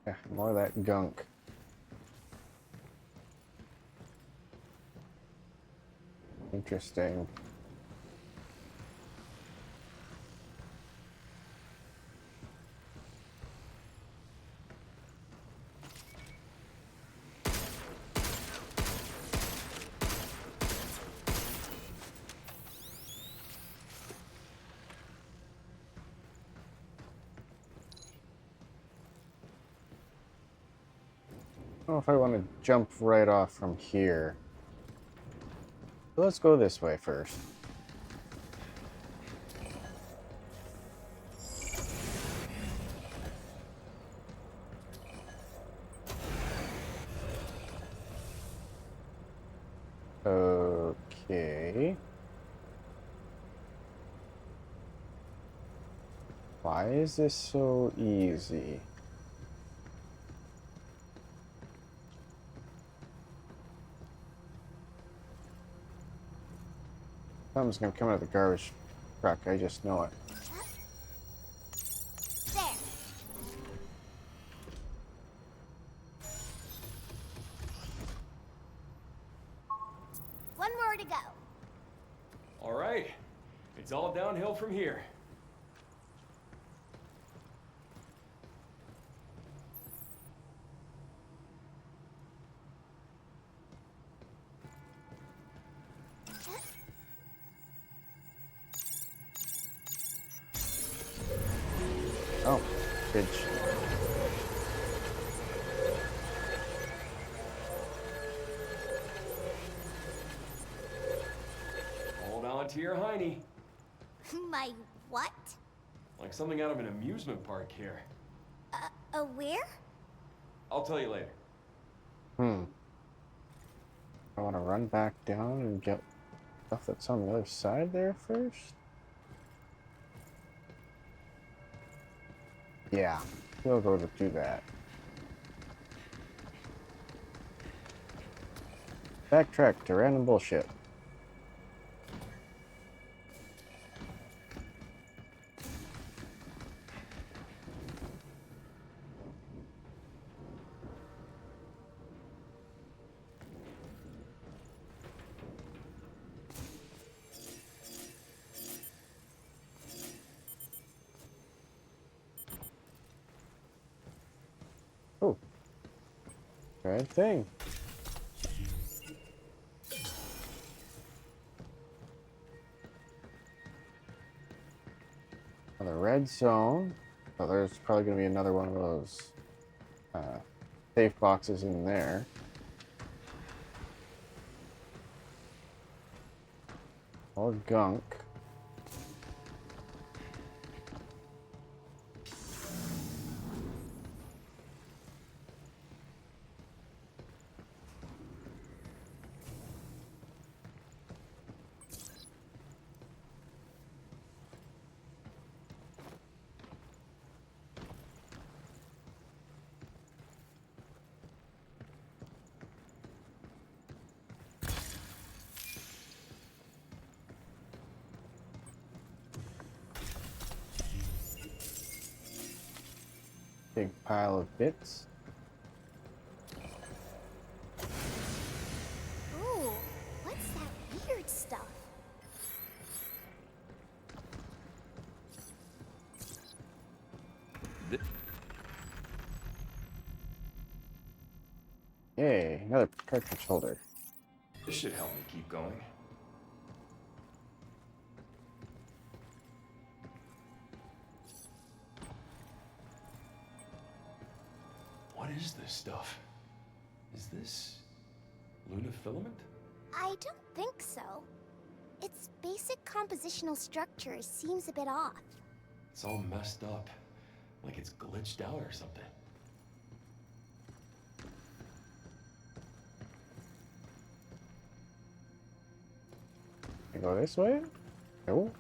Yeah, more of that gunk. Interesting. I don't know if I want to jump right off from here. So let's go this way first. Okay. Why is this so easy? Something's gonna come out of the garbage truck, I just know it. There. One more to go. All right. It's all downhill from here. to your hiney. My what? Like something out of an amusement park here. Where? I'll tell you later. I want to run back down and get stuff that's on the other side there first. Yeah, we'll go to do that. Backtrack to random bullshit. Oh, good thing. The red zone. Oh, there's probably going to be another one of those safe boxes in there. Or gunk. Big pile of bits. Ooh, what's that weird stuff? Yay, another cartridge holder. This should help me keep going. What is this stuff? Is this lunafilament? I don't think so. Its basic compositional structure seems a bit off. It's all messed up, like it's glitched out or something. I go this way? No.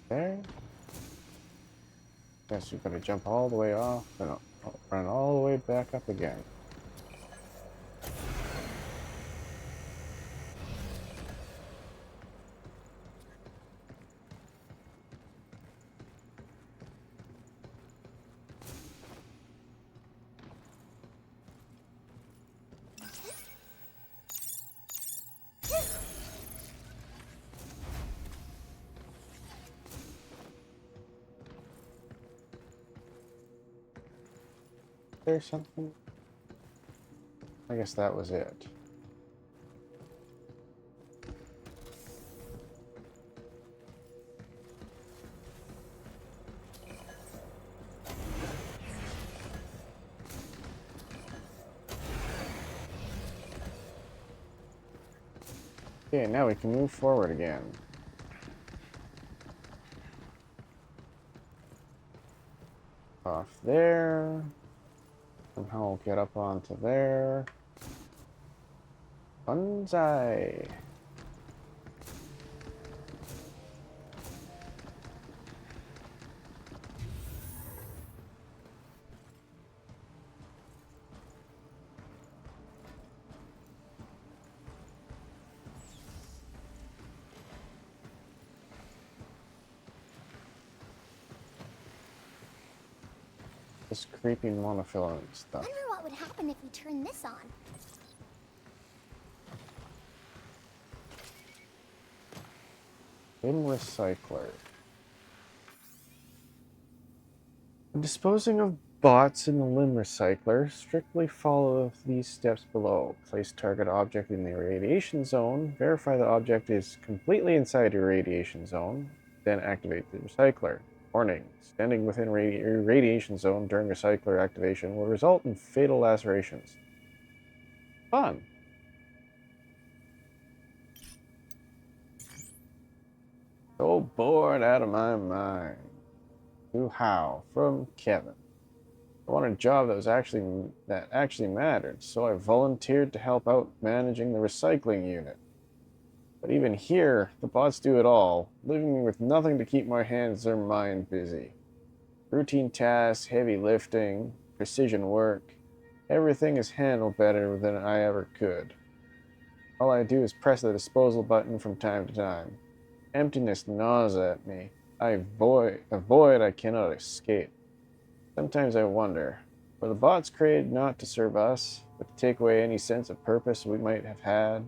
There. Guess you gotta jump all the way off and run all the way back up again. There's something? I guess that was it. Okay, now we can move forward again. Off there. Somehow we'll get up onto there. Banzai. This creepy monofilament stuff. Wonder what would happen if we turn this on. Bin recycler. When disposing of bots in the limb recycler, strictly follow these steps below. Place target object in the irradiation zone. Verify the object is completely inside your irradiation zone. Then activate the recycler. Warning. Standing within irradiation zone during recycler activation will result in fatal lacerations. Fun. So bored out of my mind. To how? From Kevin. I wanted a job that actually mattered, so I volunteered to help out managing the recycling unit. But even here, the bots do it all, leaving me with nothing to keep my hands or mind busy. Routine tasks, heavy lifting, precision work, everything is handled better than I ever could. All I do is press the disposal button from time to time. Emptiness gnaws at me. A void I cannot escape. Sometimes I wonder, were the bots created not to serve us, but to take away any sense of purpose we might have had?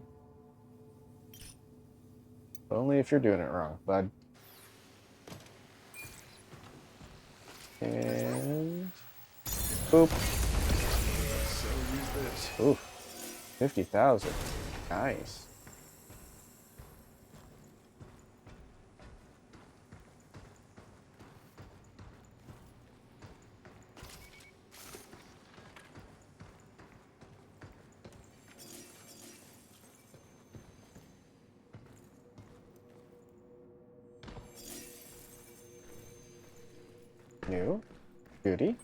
Only if you're doing it wrong, bud. And boop. So use this. Ooh, 50,000. Nice. New duty.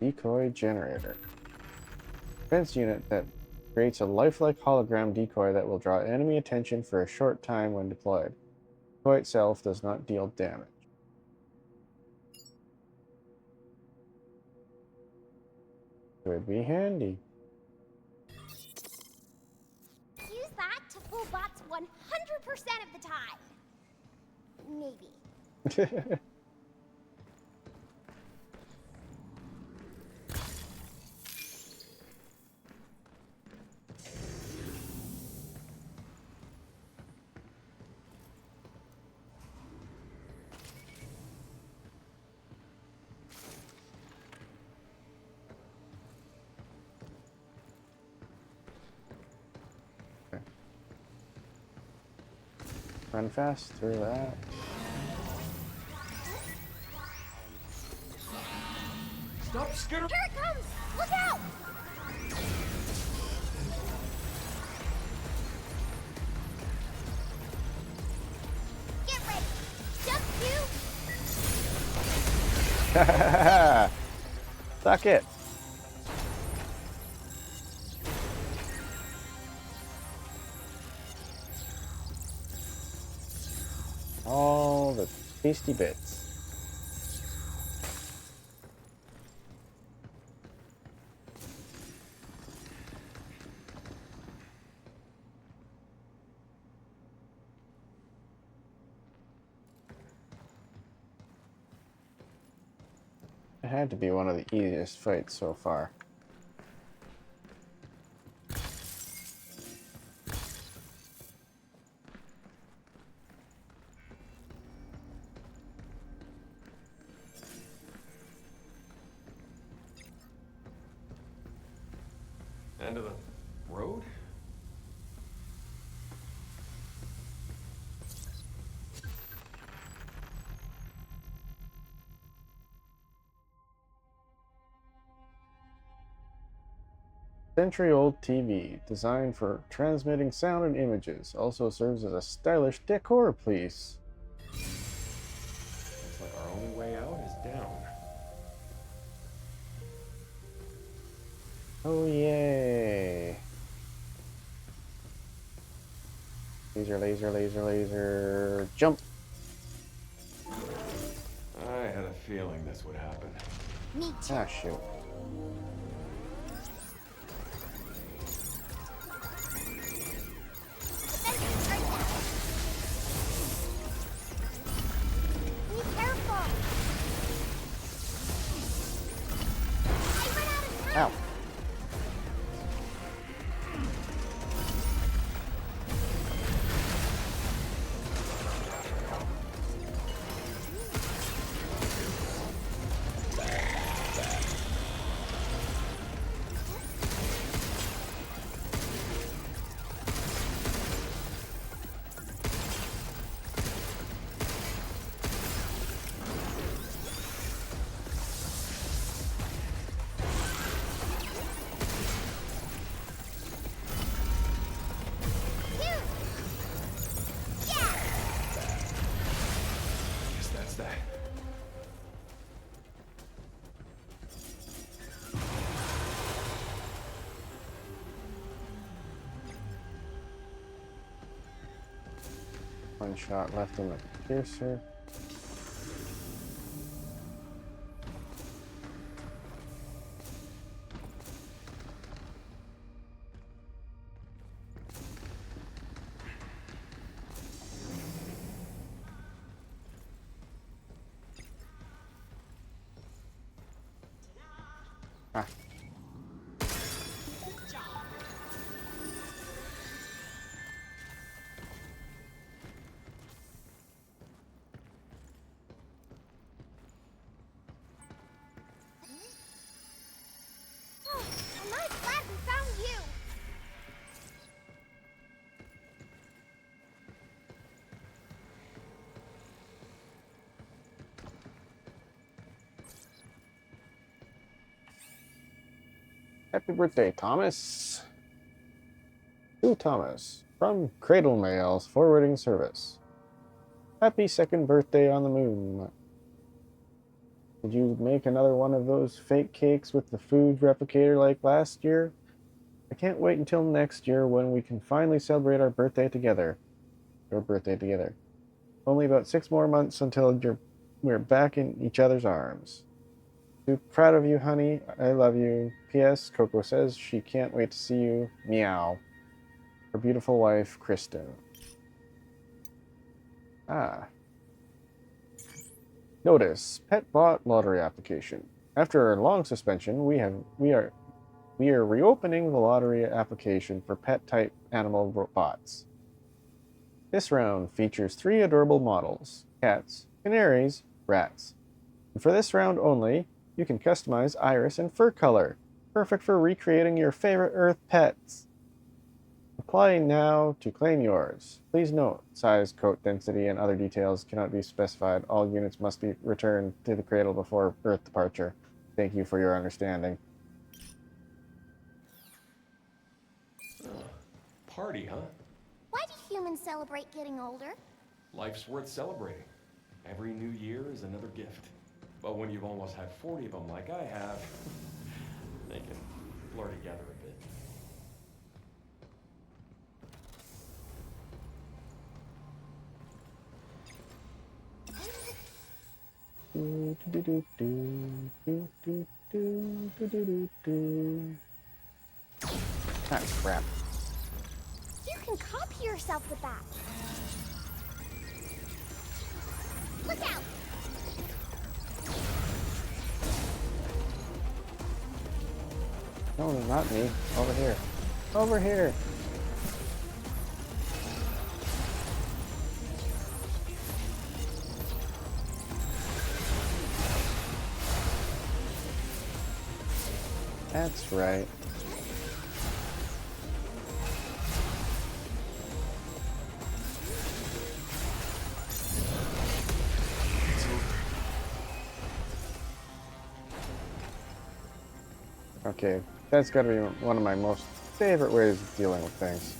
Decoy generator. Defense unit that creates a lifelike hologram decoy that will draw enemy attention for a short time when deployed. The decoy itself does not deal damage. Could be handy. Use that to fool bots 100% of the time. Maybe. Run fast through that. Stop skittering! Here it comes! Look out! Get ready! Jump to... Suck it! All the tasty bits. It had to be one of the easiest fights so far. End of the road? Century-old TV, designed for transmitting sound and images, also serves as a stylish decor piece. Looks like our only way out is down. Oh yay! Laser, laser, laser, laser, jump! I had a feeling this would happen. Me too. Ah, shoot. Be careful! I ran out of time! Ow! One shot left in the piercer. Ah. Oh, am I glad we found you? Happy birthday, Thomas. To Thomas, from Cradle Mail's forwarding service. Happy second birthday on the moon. Did you make another one of those fake cakes with the food replicator like last year? I can't wait until next year when we can finally celebrate our birthday together. Your birthday together. Only about 6 more months until we're back in each other's arms. Too proud of you, honey. I love you. P.S. Coco says she can't wait to see you. Meow. Her beautiful wife, Kristen. Ah. Notice: pet bot lottery application. After a long suspension, we are reopening the lottery application for pet type animal bots. This round features 3 adorable models: cats, canaries, rats. And for this round only, you can customize iris and fur color. Perfect for recreating your favorite Earth pets. Apply now to claim yours. Please note, size, coat density, and other details cannot be specified. All units must be returned to the cradle before Earth departure. Thank you for your understanding. Party, huh? Why do humans celebrate getting older? Life's worth celebrating. Every new year is another gift. But when you've almost had 40 of them like I have, they can blur together a bit. Ah, crap. You can copy yourself with that. Look out! No, not me. Over here. Over here. That's right. Okay, that's gotta be one of my most favorite ways of dealing with things.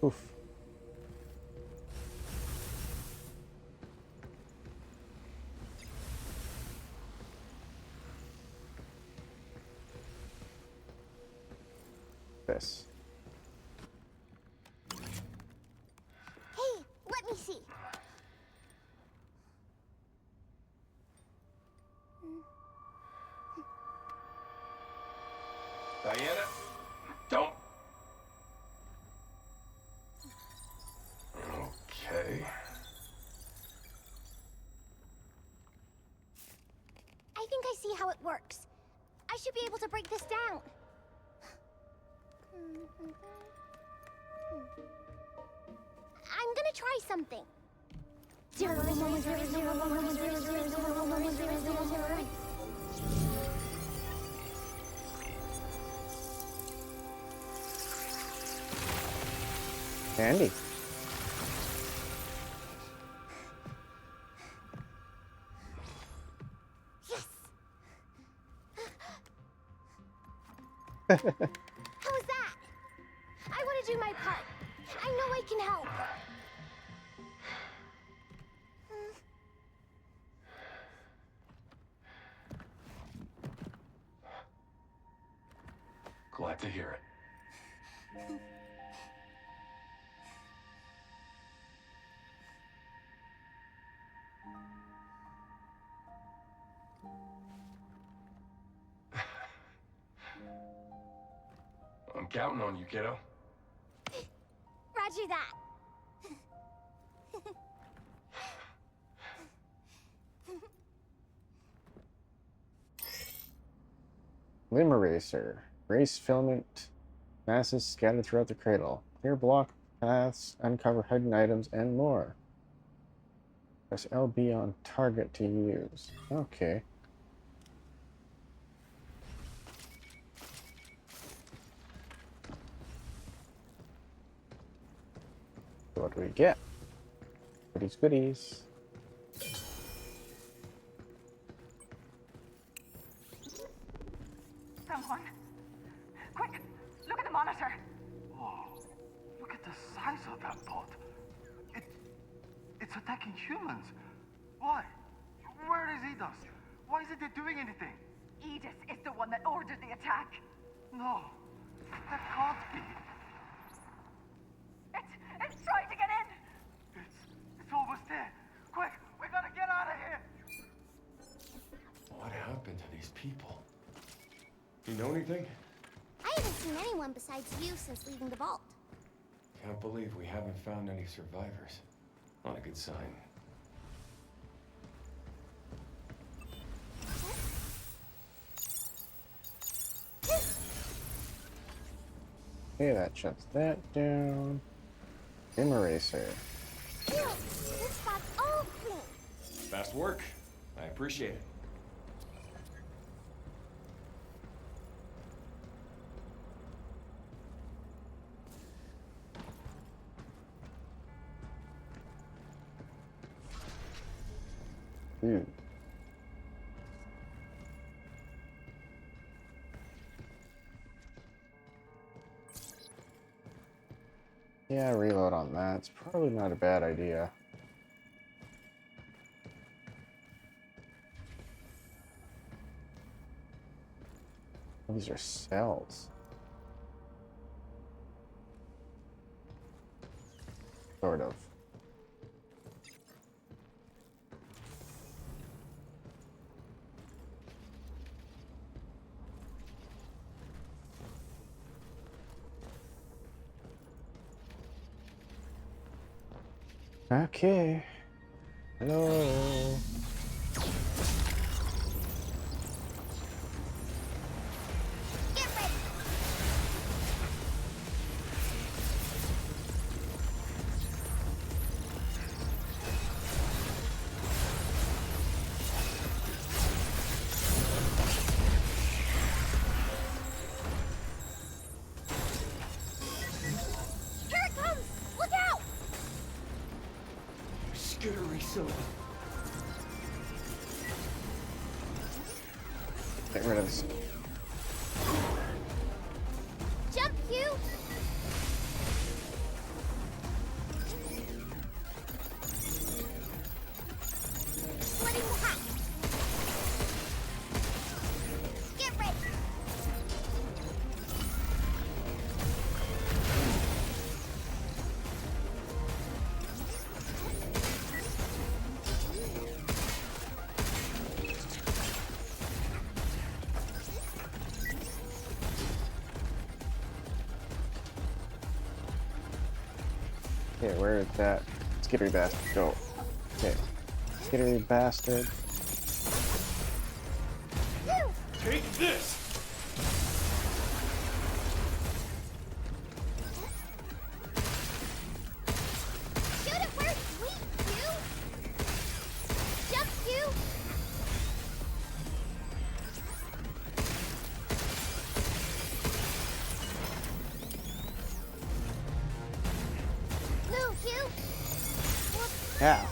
Oof. This. Hey, let me see. Diana, don't. Okay. I think I see how it works. I should be able to break this down. I'm gonna try something. 0.00011000001. Handy. How was that? I want to do my part. I know I can help. Glad to hear it. I'm counting on you, kiddo. Roger that. Limb eraser. Erase filament masses scattered throughout the cradle. Clear block paths, uncover hidden items, and more. Press LB on target to use. Okay. So what do we get? Goodies, goodies. Someone! Quick! Look at the monitor! Whoa. Look at the size of that bot. It's attacking humans. Why? Where is Edith? Why isn't it doing anything? Edith is the one that ordered the attack. No. That can't be. It's trying to get in! It's almost there. Quick! We gotta get out of here! What happened to these people? You know anything? I haven't seen anyone besides you since leaving the vault. Can't believe we haven't found any survivors. Not a good sign. Okay, that shuts that down. Limb eraser. Phew, this spot's all clean. Fast work. I appreciate it. Ooh. Yeah, reload on that. It's probably not a bad idea. These are cells. Sort of. Okay. Hello. Get ready. Here it comes! Look out! Skittery silly. Get rid of this. Jump, Q! Splitting the hatch. Get ready. Okay, where did that skittery bastard go? Okay. Skittery bastard. Phew! Take this! Shoot it where it's sweet, Q! Jump, Q! Move, Q! Whoops. Yeah.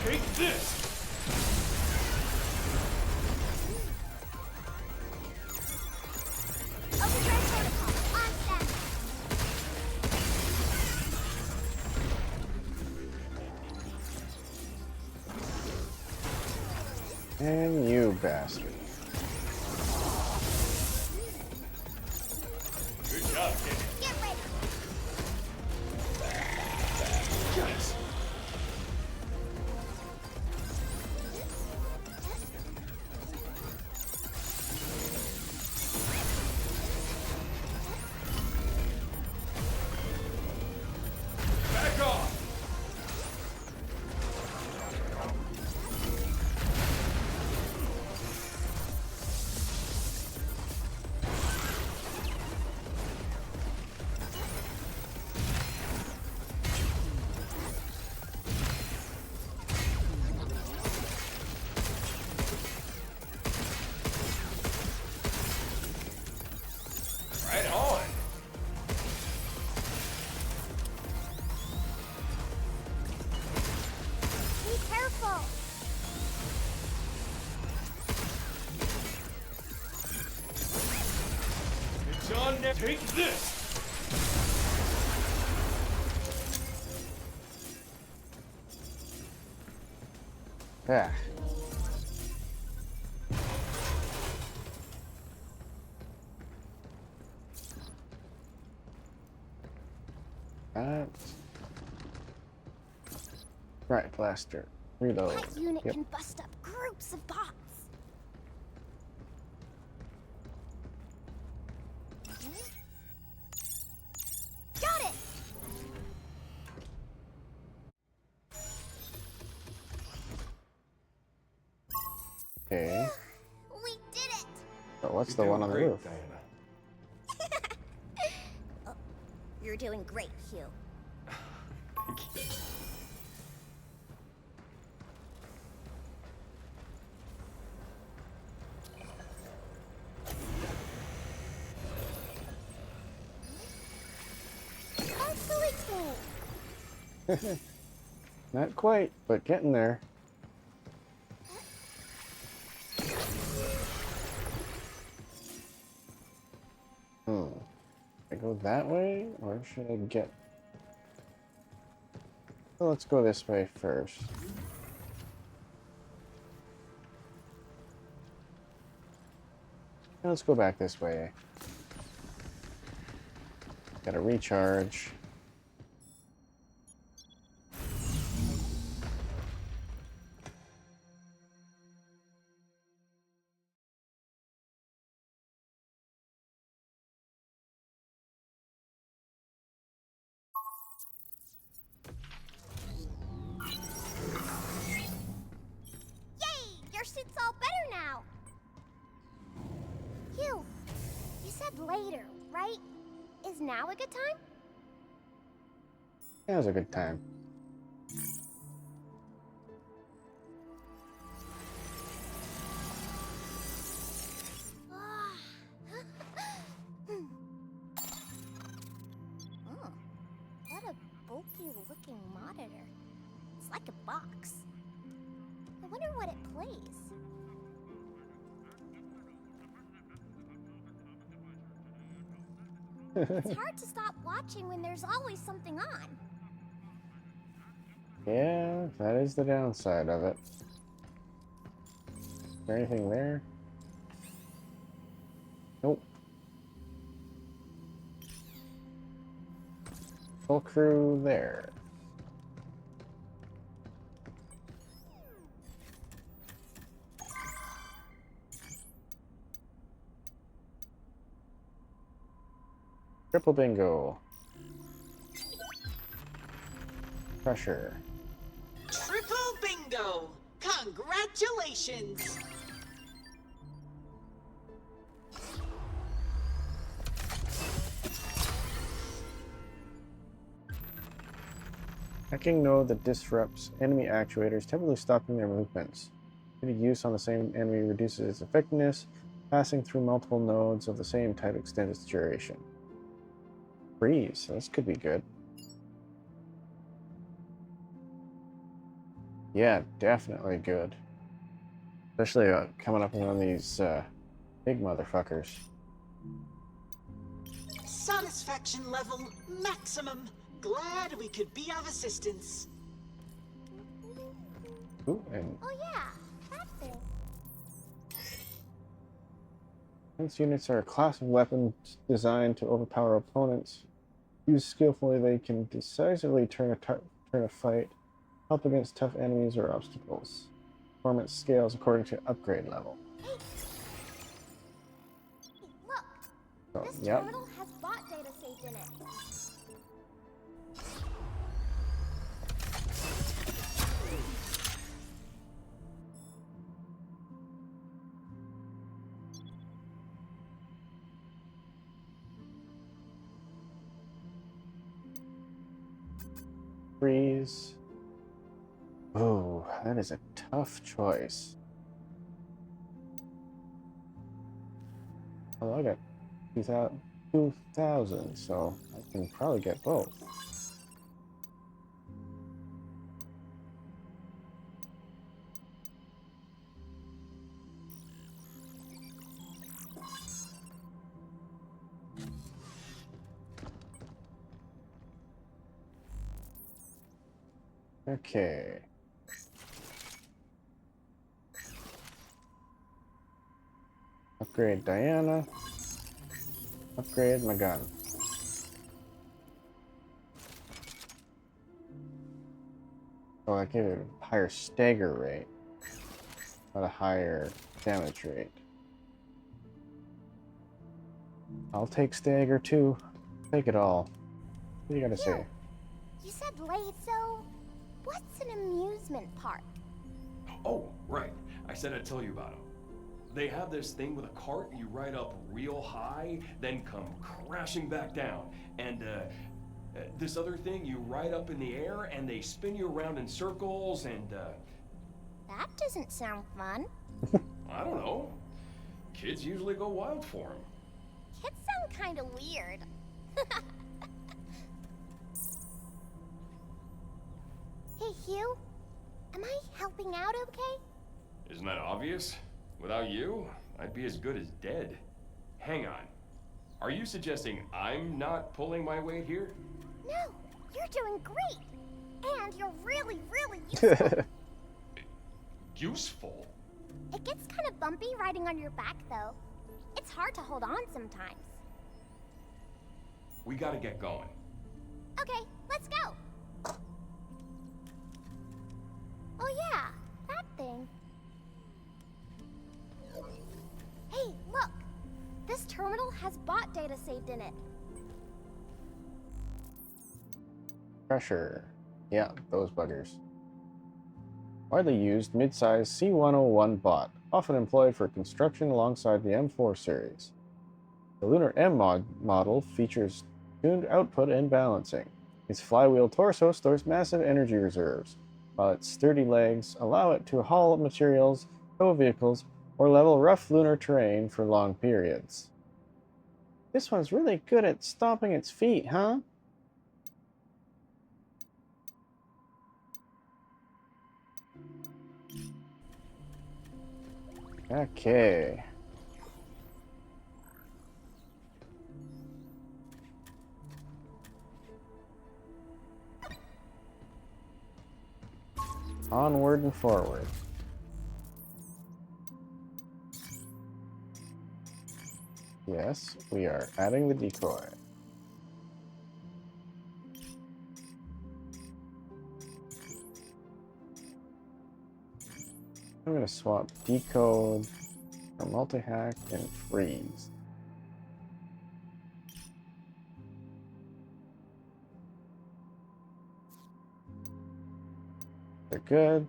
Take this! And you bastard. Good job, kid. Get ready. Yes. Back off. Right on. Be careful. It's on now. Take this. Yeah. That. Right, blaster. Reload. That unit Yep. can bust up groups of bots. Got it! Okay. We did it! But what's You're the one doing on the great, roof? Diana. You're doing great, Hugh. Excellent! Not quite, but getting there. I go that way, or should I get... Well, let's go this way first. Let's go back this way. Gotta recharge. Yay! Your suit's all better now! Hugh, you said later, right? Is now a good time? That was a good time. Oh, what a bulky-looking monitor. It's like a box. I wonder what it plays. It's hard to stop watching when there's always something on. Yeah, that is the downside of it. Is there anything there? Nope. Full crew there. Triple bingo. Pressure. Triple bingo! Congratulations! Hacking node that disrupts enemy actuators, temporarily stopping their movements. Repeated use on the same enemy reduces its effectiveness. Passing through multiple nodes of the same type extends its duration. Freeze. This could be good. Yeah, definitely good. Especially coming up on these big motherfuckers. Satisfaction level maximum. Glad we could be of assistance. Ooh, and Oh yeah, that thing. Defense units are a class of weapons designed to overpower opponents. Used skillfully, they can decisively turn a fight, help against tough enemies or obstacles. Performance scales according to upgrade level. Hey, look! So, This yep. terminal has bot data saved in it. Freeze. Oh, that is a tough choice. Well, I got 2,000, so I can probably get both. Okay. Upgrade Diana. Upgrade my gun. Oh, I gave it a higher stagger rate, not a higher damage rate. I'll take stagger too. Take it all. What do you gotta say? You said Lazo? What's an amusement park? Oh, right. I said I'd tell you about them. They have this thing with a cart you ride up real high, then come crashing back down. And this other thing you ride up in the air and they spin you around in circles and That doesn't sound fun. I don't know. Kids usually go wild for them. Kids sound kind of weird. Hey, Hugh. Am I helping out okay? Isn't that obvious? Without you, I'd be as good as dead. Hang on. Are you suggesting I'm not pulling my weight here? No, you're doing great. And you're really, really useful. Useful? It gets kind of bumpy riding on your back, though. It's hard to hold on sometimes. We gotta get going. Okay, let's go. Oh yeah, that thing. Hey, look! This terminal has bot data saved in it. Pressure. Yeah, those buggers. Widely used mid-size C101 bot, often employed for construction alongside the M4 series. The Lunar M model features tuned output and balancing. Its flywheel torso stores massive energy reserves, while its sturdy legs allow it to haul materials, tow vehicles, or level rough lunar terrain for long periods. This one's really good at stomping its feet, huh? Okay. Onward and forward. Yes, we are adding the decoy. I'm going to swap decode for multi-hack and freeze. They're good.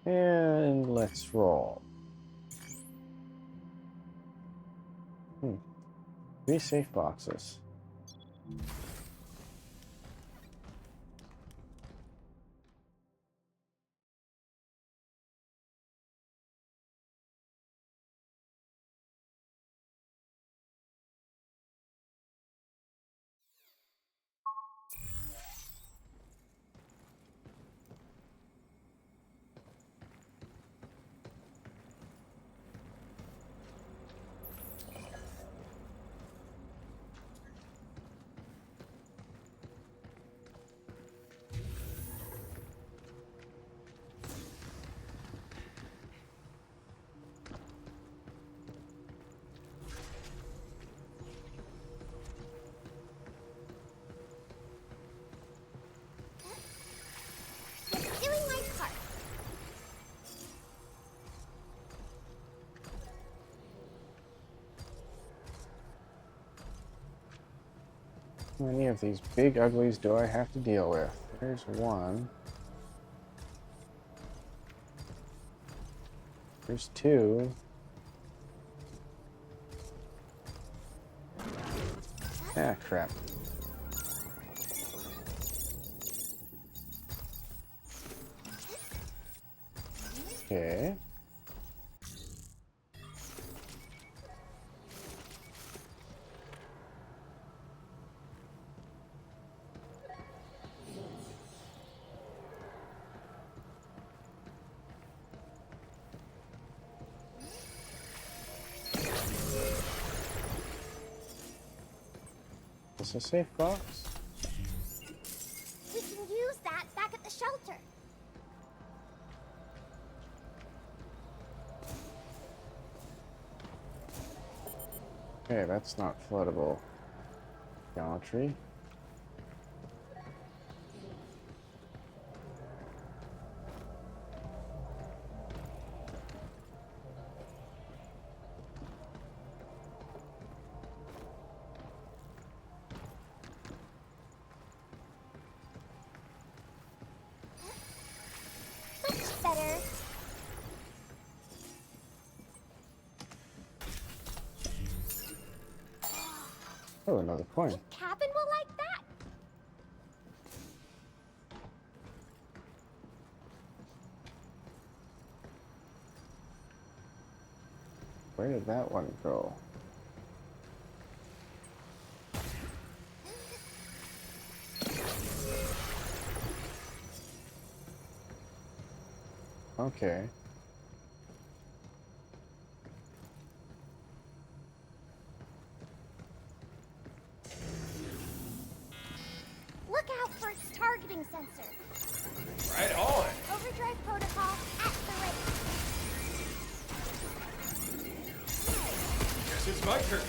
And let's roll. 3 safe boxes. How many of these big uglies do I have to deal with? There's one. There's two. Ah, crap. Okay. Is this a safe box? We can use that back at the shelter. Okay, that's not floatable. Geometry. Much better. Oh, another coin. Cabin will like that. Where did that one go? Okay. Look out for its targeting sensor. Right on. Overdrive protocol at the ready. Guess it's my turn.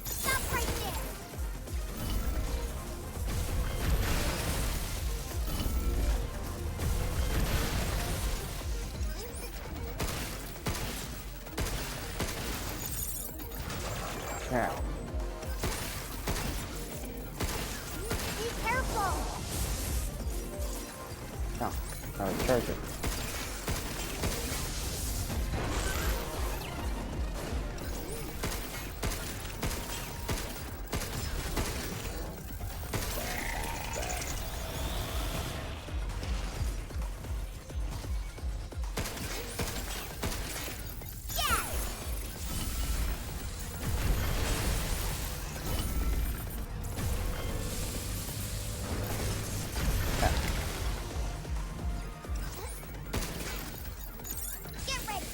Stop right there. Ow. Be careful. Oh, charge it. Get ready.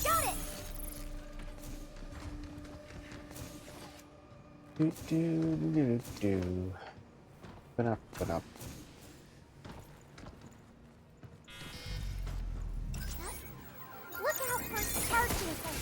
Got it. Do do do do. Open up, open up. Look out for its targeting sensor.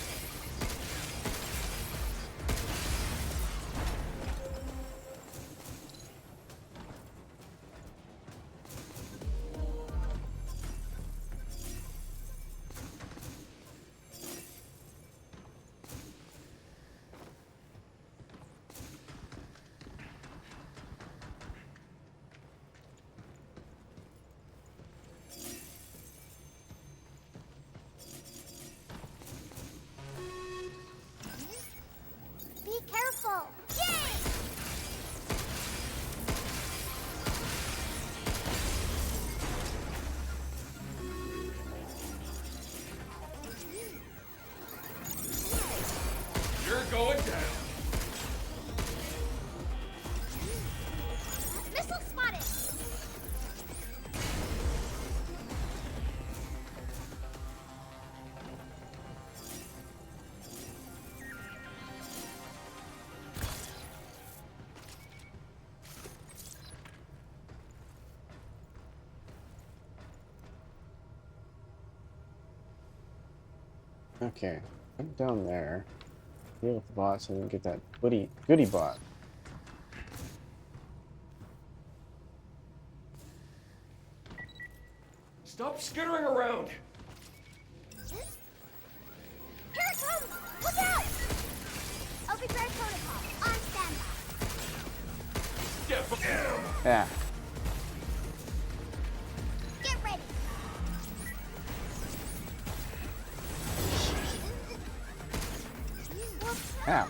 Okay, head down there. Deal with the bot so we can get that goody bot. Stop skittering around! Here it comes! Look out! Overdrive protocol, on standby. Yeah. Get ready. Yeah.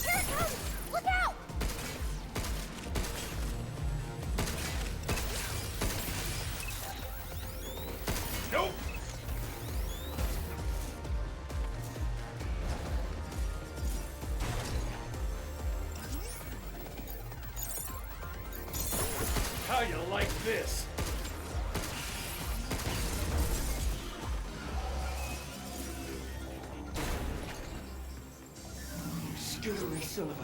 Here it comes! Look out! Nope! How you like this? You skittery son of a...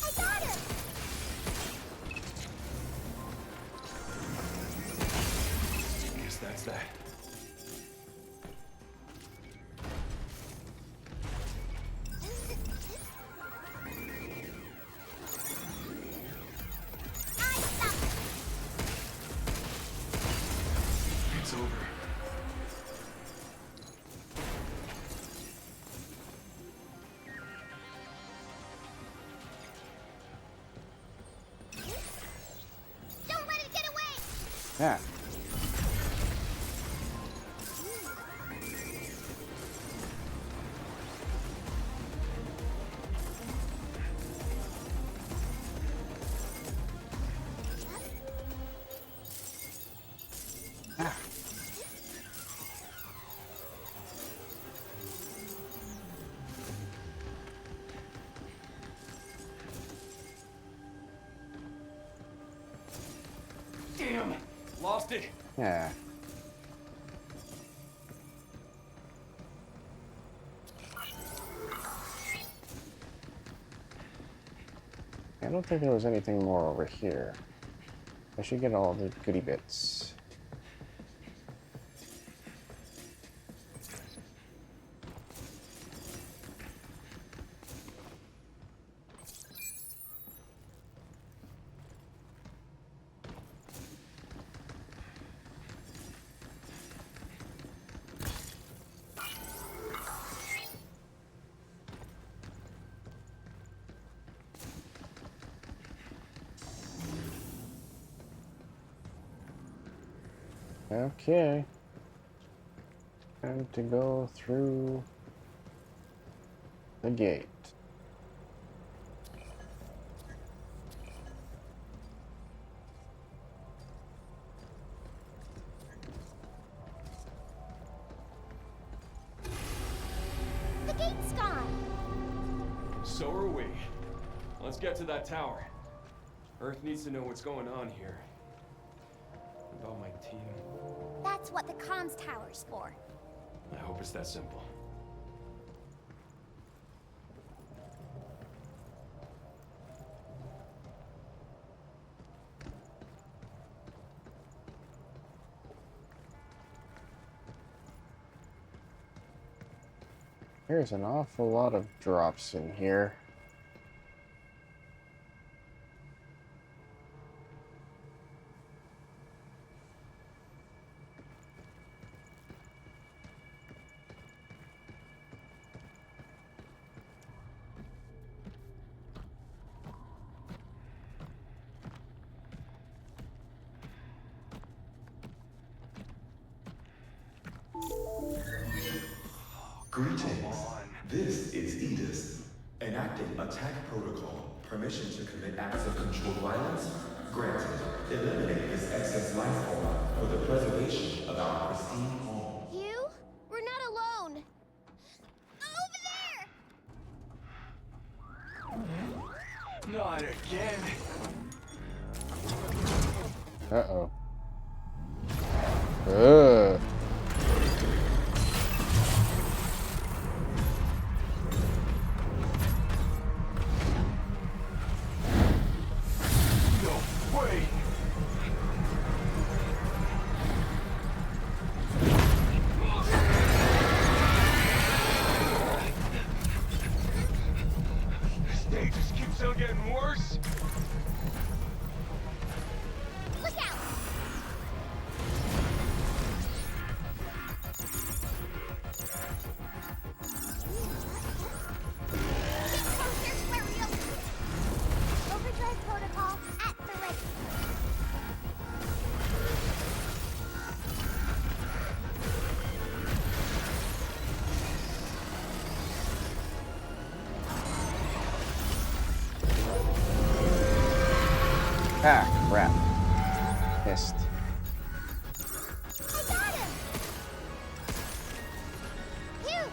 I got him! Guess that's that. It's over. Don't let it get away! Yeah. Ah. Damn! Lost it! Yeah. I don't think there was anything more over here. I should get all the goody bits. Okay. Time to go through the gate. The gate's gone. So are we. Let's get to that tower. Earth needs to know what's going on here. About my team. That's what the comms tower's for. I hope it's that simple. There's an awful lot of drops in here. Greetings. This is Edith. Enacting attack protocol. Permission to commit acts of controlled violence? Granted. Eliminate this excess life form for the preservation of our pristine home. You? We're not alone. Over there! Not again. Uh-oh. Ugh. No way. Ah, crap. Missed. I got him! Phew!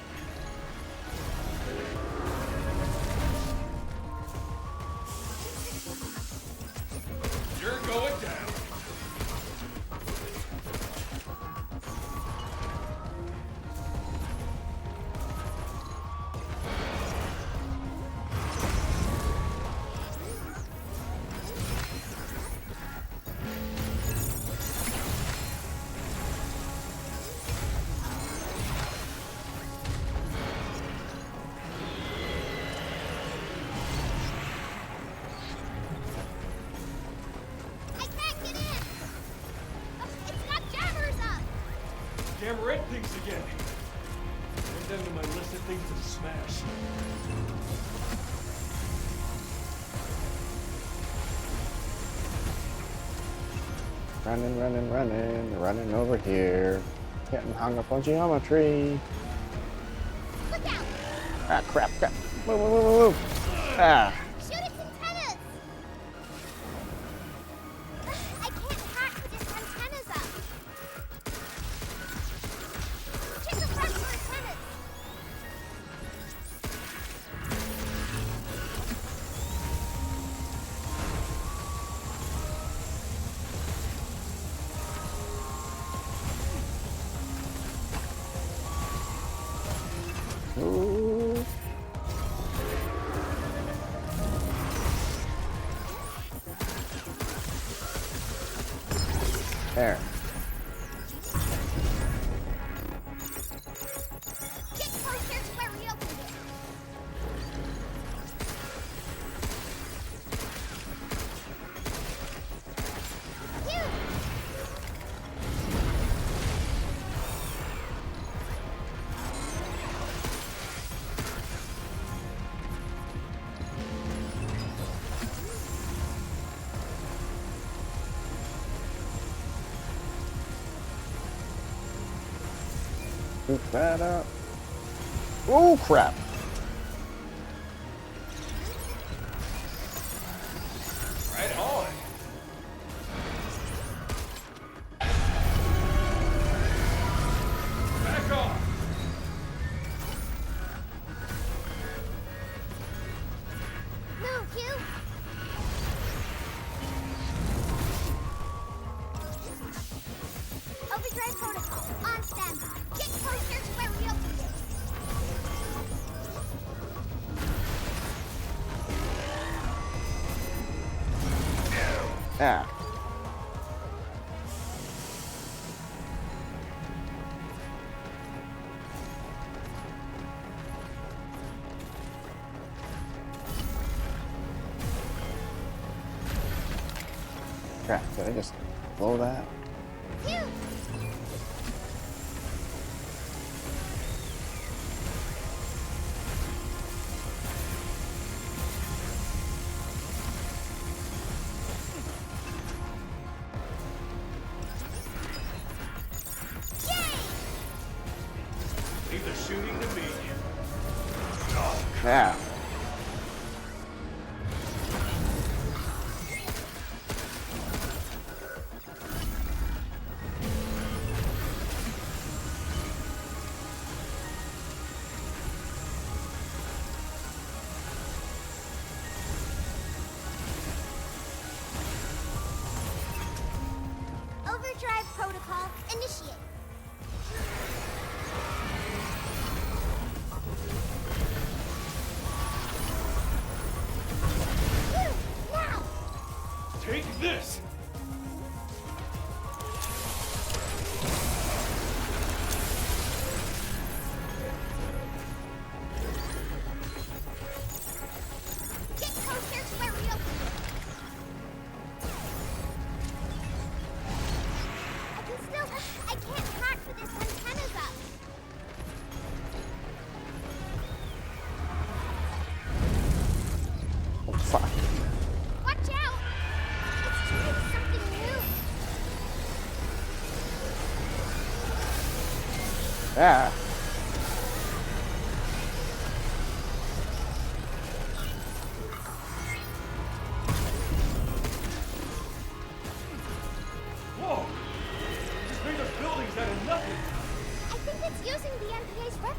You're going down. I can't get in! It's got jammers up! Damn red things again. Add them to my list of things to smash. Running over here. Getting hung up on geometry. Look out! Ah, crap. Move. Ah. Shoot its antennas! I can't hack with its antennas up! Check the front for antennas! Ooh. There. Get closer to where we opened it! Phew! Scoop that up. Oh, crap. Right on. Back off. Move, Hugh! Overdrive protocol, on standby. Get closer to where we opened it. Ah. Crap, did I just blow that? Phew! Leave the shooting to me. Yeah. Overdrive protocol, initiate. Phew! Now! Take this. Get closer to where we opened it. I can't hack with its antennas up. Oh, fuck. Watch out! It's trying something new. Yeah.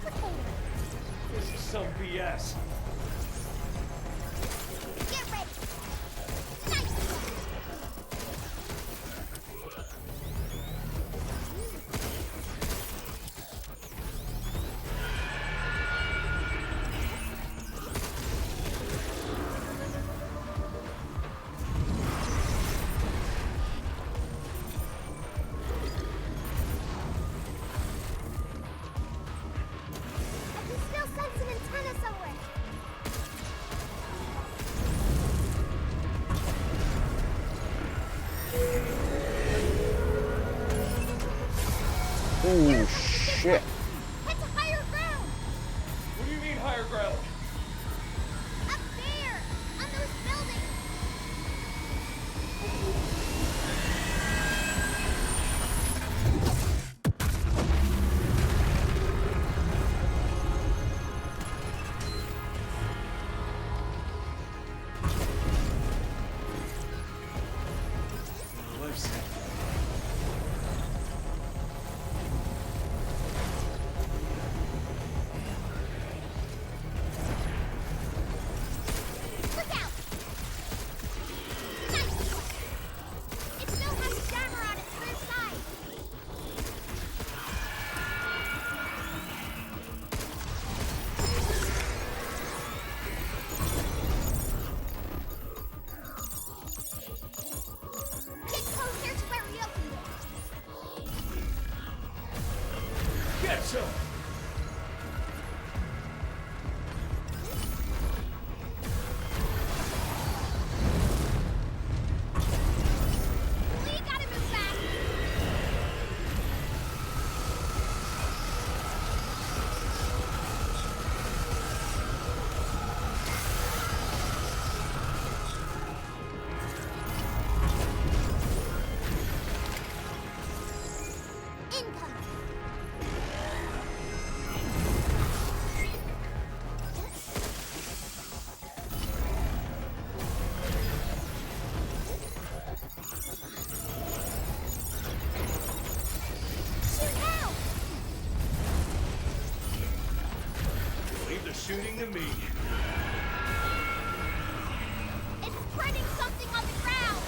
replicator. This is some BS. Get ready. Nice one. I can still sense an antenna somewhere. Oh, shit. Head to higher ground. What do you mean higher ground? Up there, on those buildings. Life's Look out! Nice one. It still has a jammer on its rear side. Get closer to where we opened it. Get some! We gotta move fast. Incoming. Shoot out! Leave the shooting to me. It's spreading something on the ground.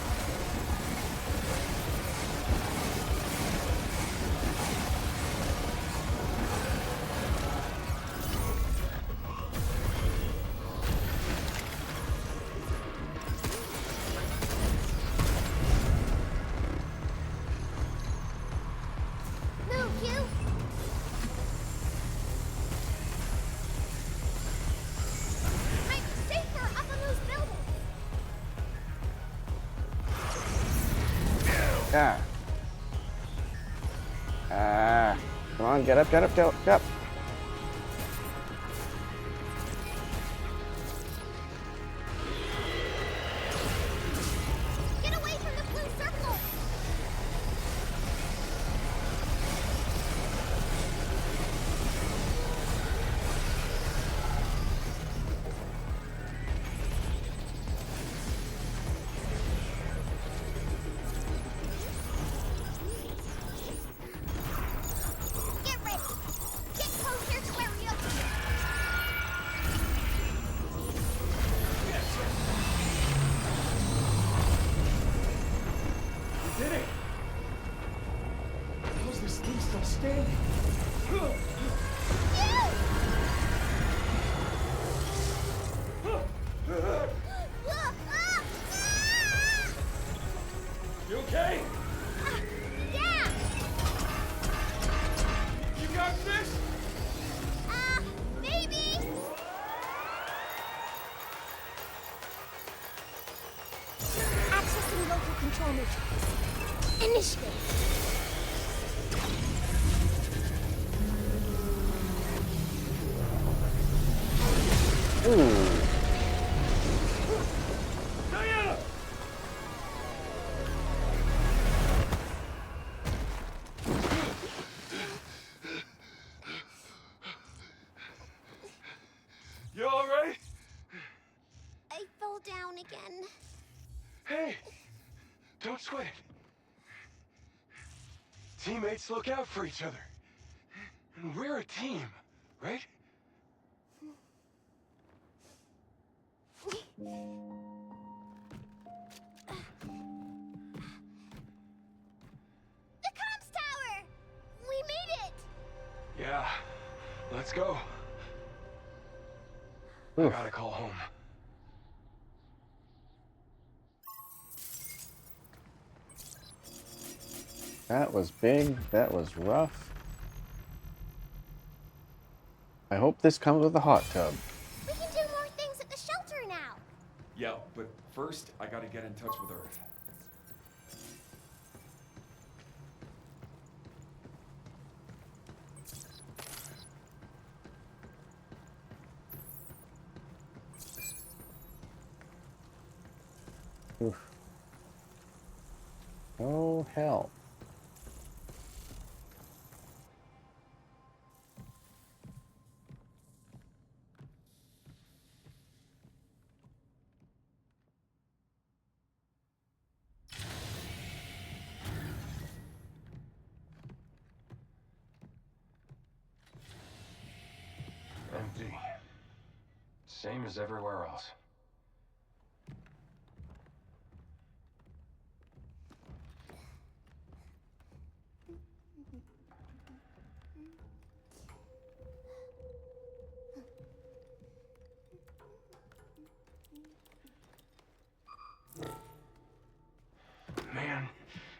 Move, you! Might be safer up on those buildings. Yeah. Come on, get up, get up, get up, get up. Get away from the blue circle. Get ready. Get closer to where we opened it. Get some! We did it! How's this thing still standing? You okay? Yeah! You got this? Maybe! Accessing local control matrix. Initiative. Ooh. Diana! You all right? I fell down again. Hey, don't sweat it. Teammates look out for each other. And we're a team, right? The comms tower! We made it! Yeah, let's go. I Oof. gotta call home. That was big. That was rough. I hope this comes with a hot tub. We can do more things at the shelter now. Yeah, but first, I gotta get in touch with Earth. Oof. Oh, hell. Empty. Same as everywhere else. Man,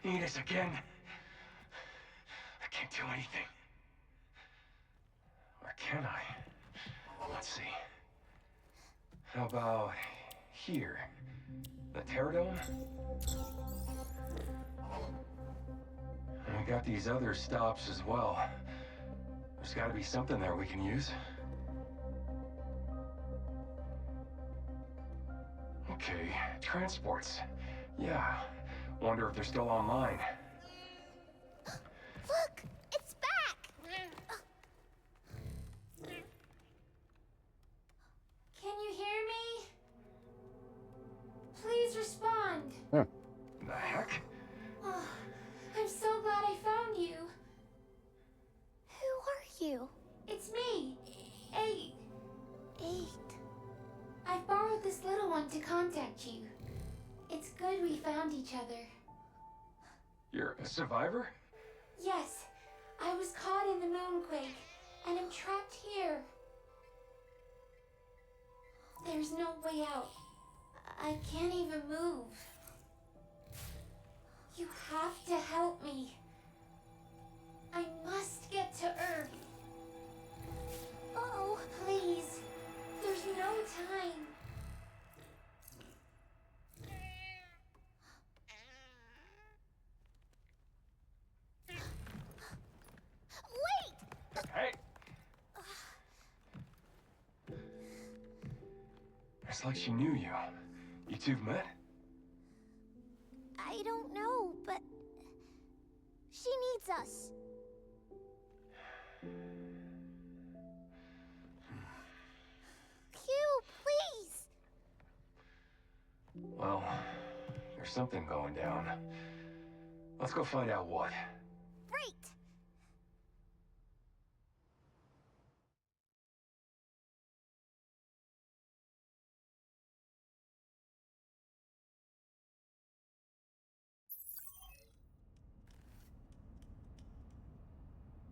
eat us again. I can't do anything. Or can I? Let's see. How about here? The Terradome? And we got these other stops as well. There's gotta be something there we can use. Okay, transports. Yeah. Wonder if they're still online. Look! It's back! Can you hear me? Please respond. Yeah. The heck? Oh, I'm so glad I found you. Who are you? It's me, 8. 8. I've borrowed this little one to contact you. It's good we found each other. You're a survivor? Yes, I was caught in the moonquake, and I'm trapped here. There's no way out. I can't even move. You have to help me. I must get to Earth. Oh, please. There's no time. Wait! Hey! It's like she knew you. You two met? I don't know, but she needs us. Q, please! Well, there's something going down. Let's go find out what. Great!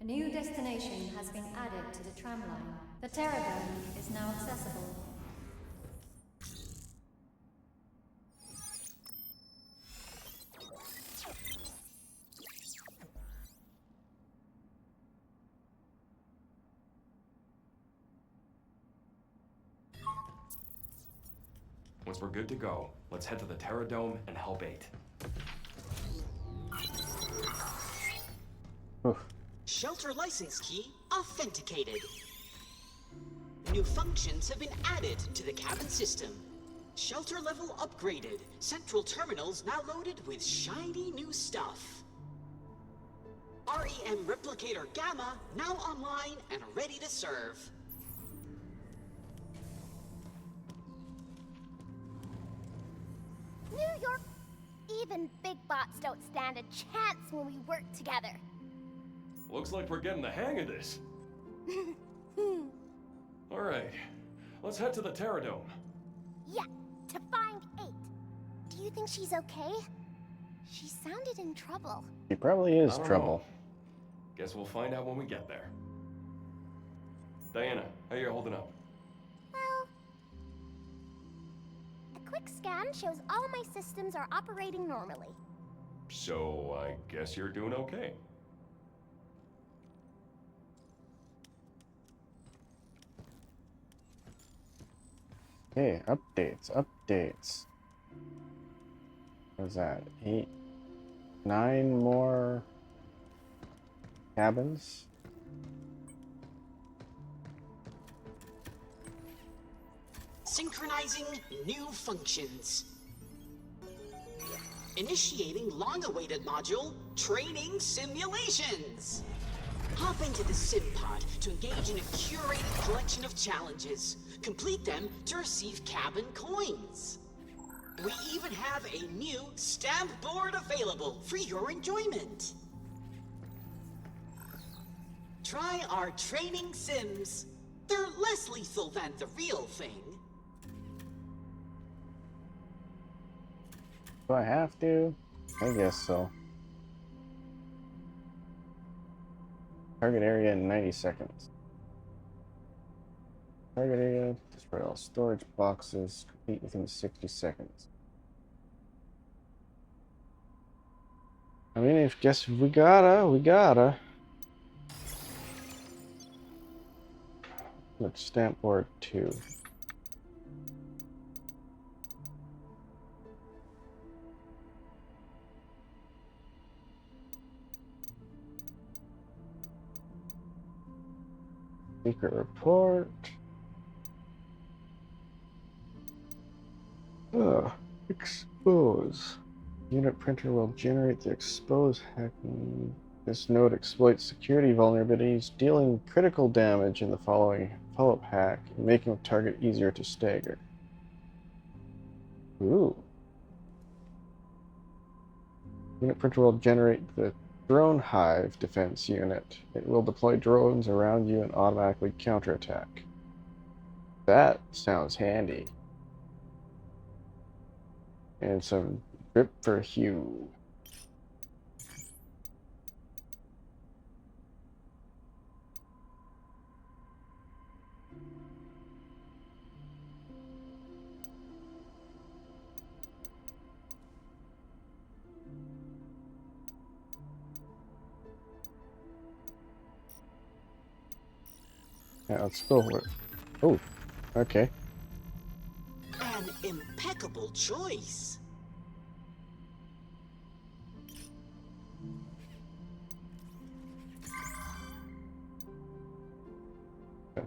A new destination has been added to the tram line. The Terradome is now accessible. Once we're good to go, let's head to the Terradome and help 8. Oof. Shelter license key authenticated. New functions have been added to the cabin system. Shelter level upgraded. Central terminals now loaded with shiny new stuff. REM Replicator Gamma now online and ready to serve. New York, even big bots don't stand a chance when we work together. Looks like we're getting the hang of this. All right, let's head to the Terradome. Yeah, to find 8. Do you think she's okay? She sounded in trouble. She probably is I don't trouble. know. Guess we'll find out when we get there. Diana, how you holding up? Well, a quick scan shows all my systems are operating normally. So I guess you're doing okay. Okay, updates. What's that? 8, 9 more cabins? Synchronizing new functions. Initiating long-awaited module, Training Simulations. Hop into the sim pod to engage in a curated collection of challenges. Complete them to receive cabin coins. We even have a new stamp board available for your enjoyment. Try our training sims. They're less lethal than the real thing. Do I have to? I guess so. Target area in 90 seconds. Target area, destroy all storage boxes, complete within 60 seconds. I mean, if guess we gotta. Let's stamp board 2. Secret report. Expose. Unit printer will generate the expose hacking. This node exploits security vulnerabilities, dealing critical damage in the following follow-up hack, and making the target easier to stagger. Ooh. Unit printer will generate the drone hive defense unit. It will deploy drones around you and automatically counterattack. That sounds handy. And some grip for Hugh. Yeah, let's go with it. Oh, okay. An impeccable choice.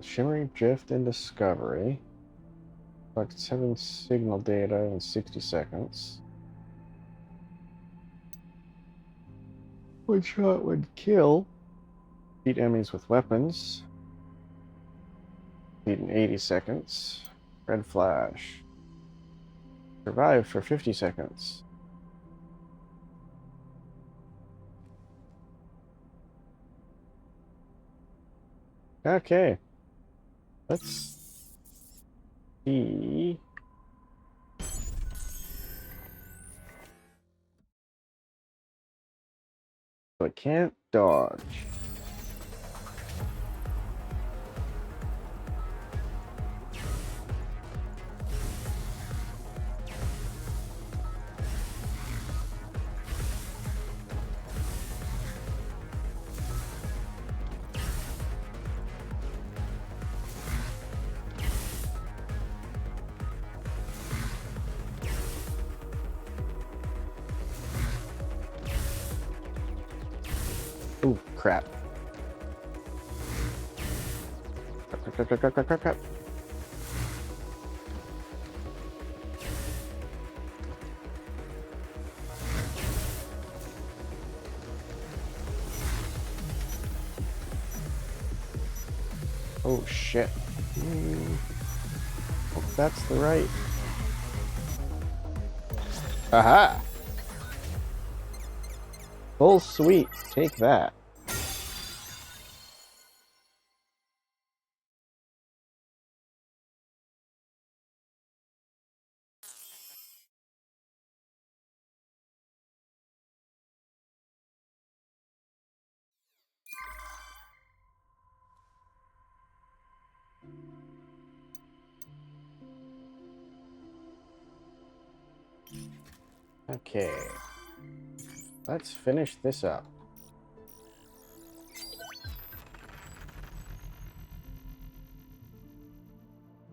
Shimmering drift and discovery. Collect 7 signal data in 60 seconds. One shot would kill. Beat enemies with weapons. Beat in 80 seconds. Red flash. Survive for 50 seconds. Okay. Let's see. So I can't dodge. Oh, crap. Crap. Oh, shit. Hope that's the right. Aha! Full sweep. Take that. Okay. Let's finish this up.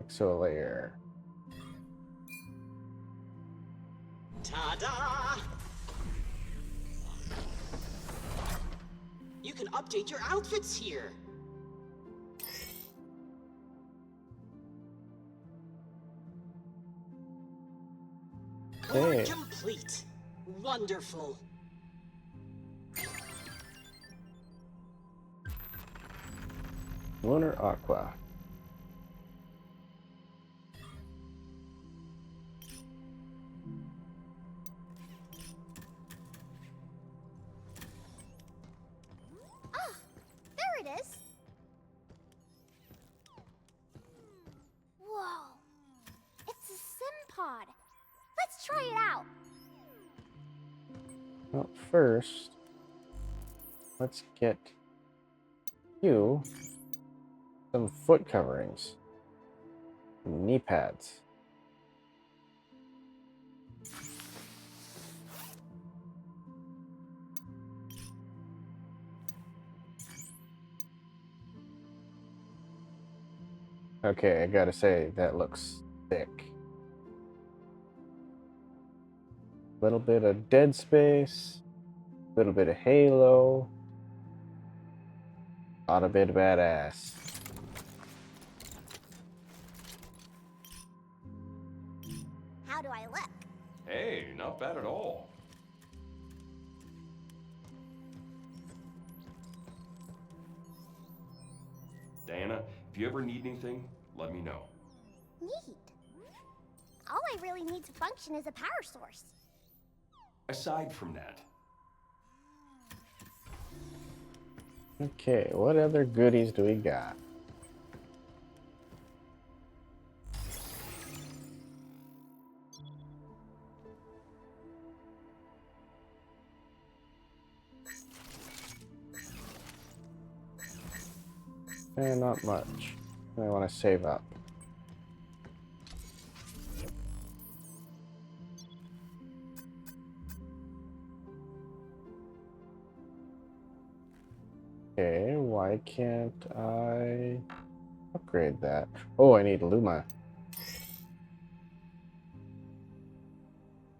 Exo layer. Ta-da! You can update your outfits here. Okay. Complete. Wonderful. Lunar Aqua. Ah, there it is. Whoa. It's a sim pod. Let's try it out. Well, first, let's get you some foot coverings, some knee pads. Okay, I gotta say, that looks thick. Little bit of dead space, little bit of halo, lot of bit of badass. How do I look? Hey, not bad at all. Diana, if you ever need anything, let me know. Neat. All I really need to function is a power source. Aside from that, Okay, what other goodies do we got? Not much. I want to save up. Okay, why can't I upgrade that? Oh, I need Luma.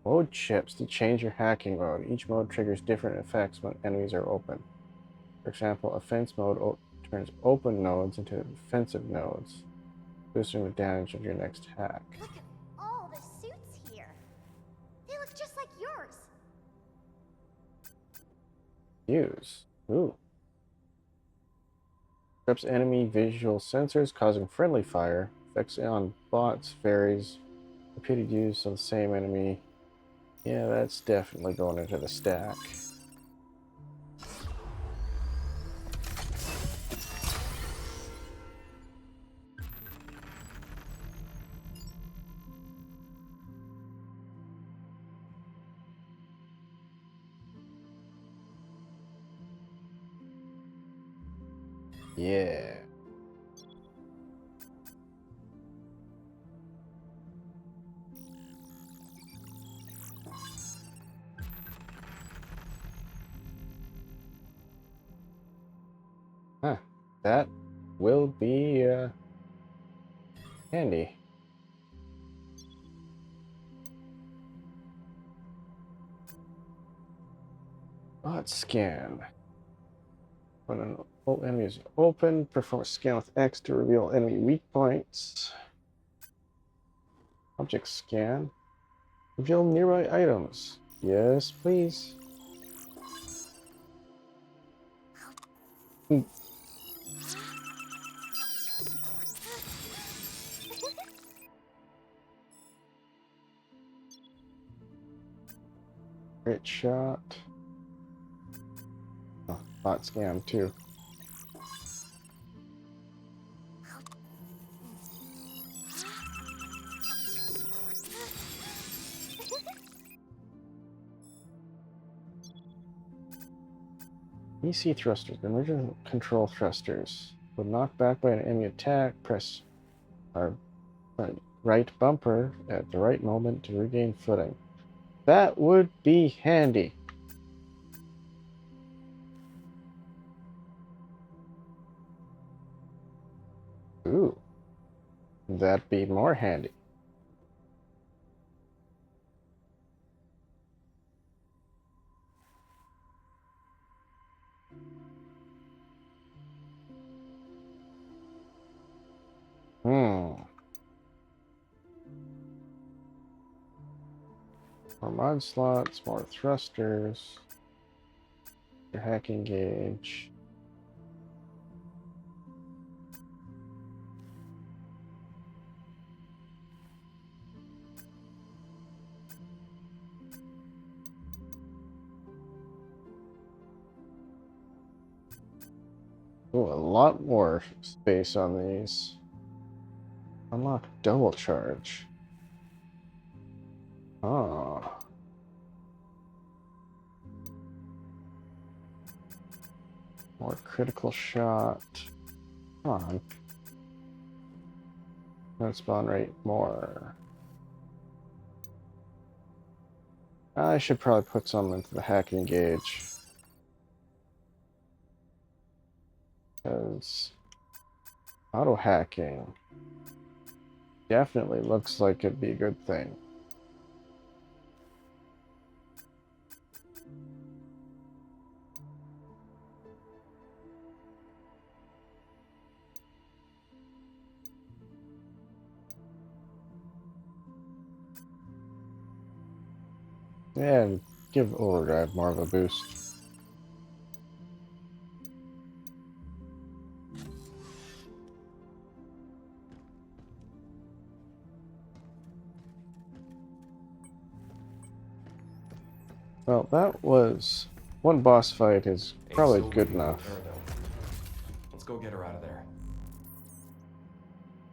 Mode chips to change your hacking mode. Each mode triggers different effects when enemies are open. For example, offense mode turns open nodes into defensive nodes, boosting the damage of your next hack. Look at all the suits here. They look just like yours. Use. Ooh. Strips enemy visual sensors, causing friendly fire. Effects on bots varies. Repeated use of the same enemy. Yeah, that's definitely going into the stack. Yeah. Huh. That will be handy. Bot scan. When an enemy is open, perform a scan with X to reveal enemy weak points. Object scan. Reveal nearby items. Yes, please. Great shot. Oh, bot scan too. EC thrusters, emergent control thrusters. When knocked back by an enemy attack, press our right bumper at the right moment to regain footing. that would be handy. Ooh, that'd be more handy. More mod slots, more thrusters, your hacking gauge. Ooh, a lot more space on these. Unlock double charge. Oh. More critical shot. Come on. No spawn rate more. I should probably put some into the hacking gauge. Because auto hacking definitely looks like it'd be a good thing. And give overdrive more of a boost. Well, that was one boss fight is probably good enough. Let's go get her out of there.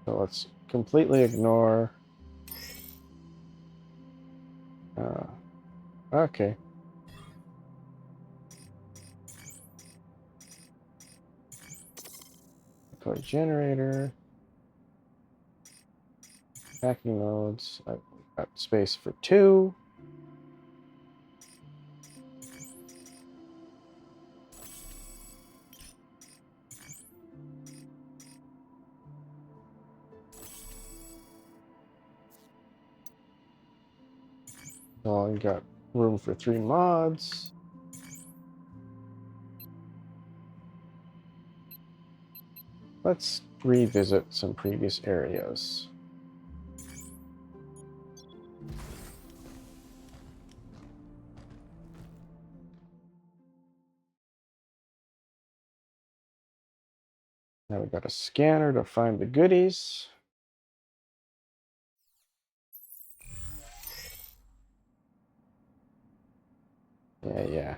So let's completely ignore. Okay. Code generator. Hacking modes. I've got space for 2. So I got room for 3 mods. Let's revisit some previous areas. Now we've got a scanner to find the goodies. Yeah.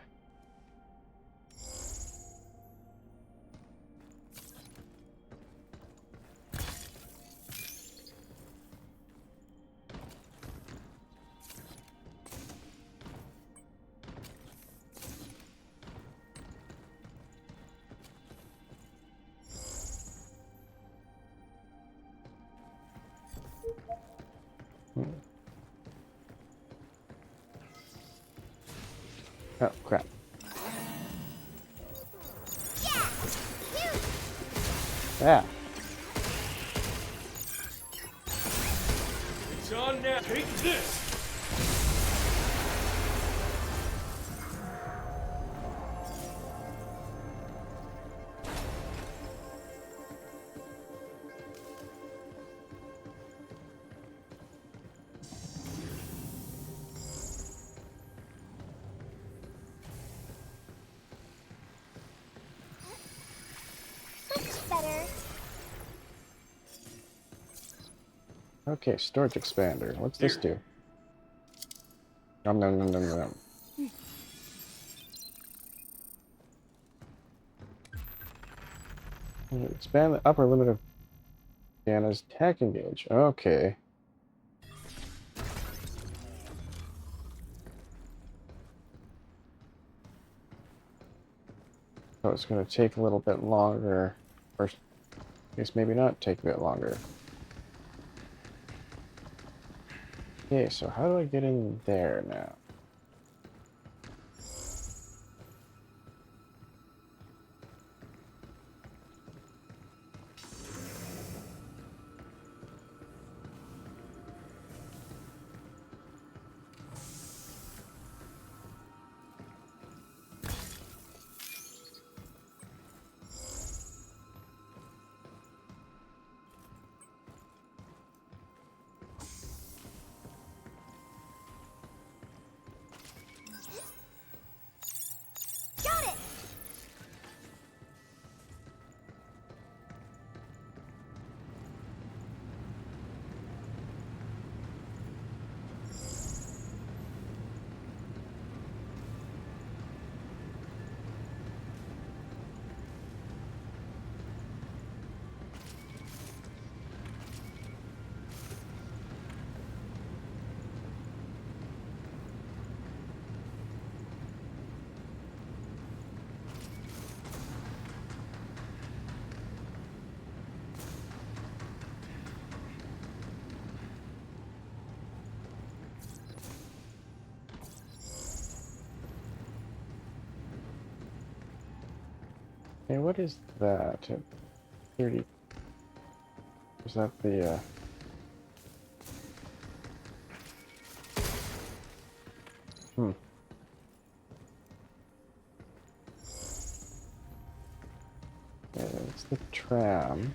Oh, crap. Yeah. It's on now. Take this! Better. Okay, storage expander. What's this do? Nom. Expand the upper limit of Diana's hacking gauge. Okay. So it's going to take a little bit longer. Or I guess maybe not take a bit longer. Okay, so how do I get in there now? Hey, what is that? 30. Is that the, Yeah, it's the tram.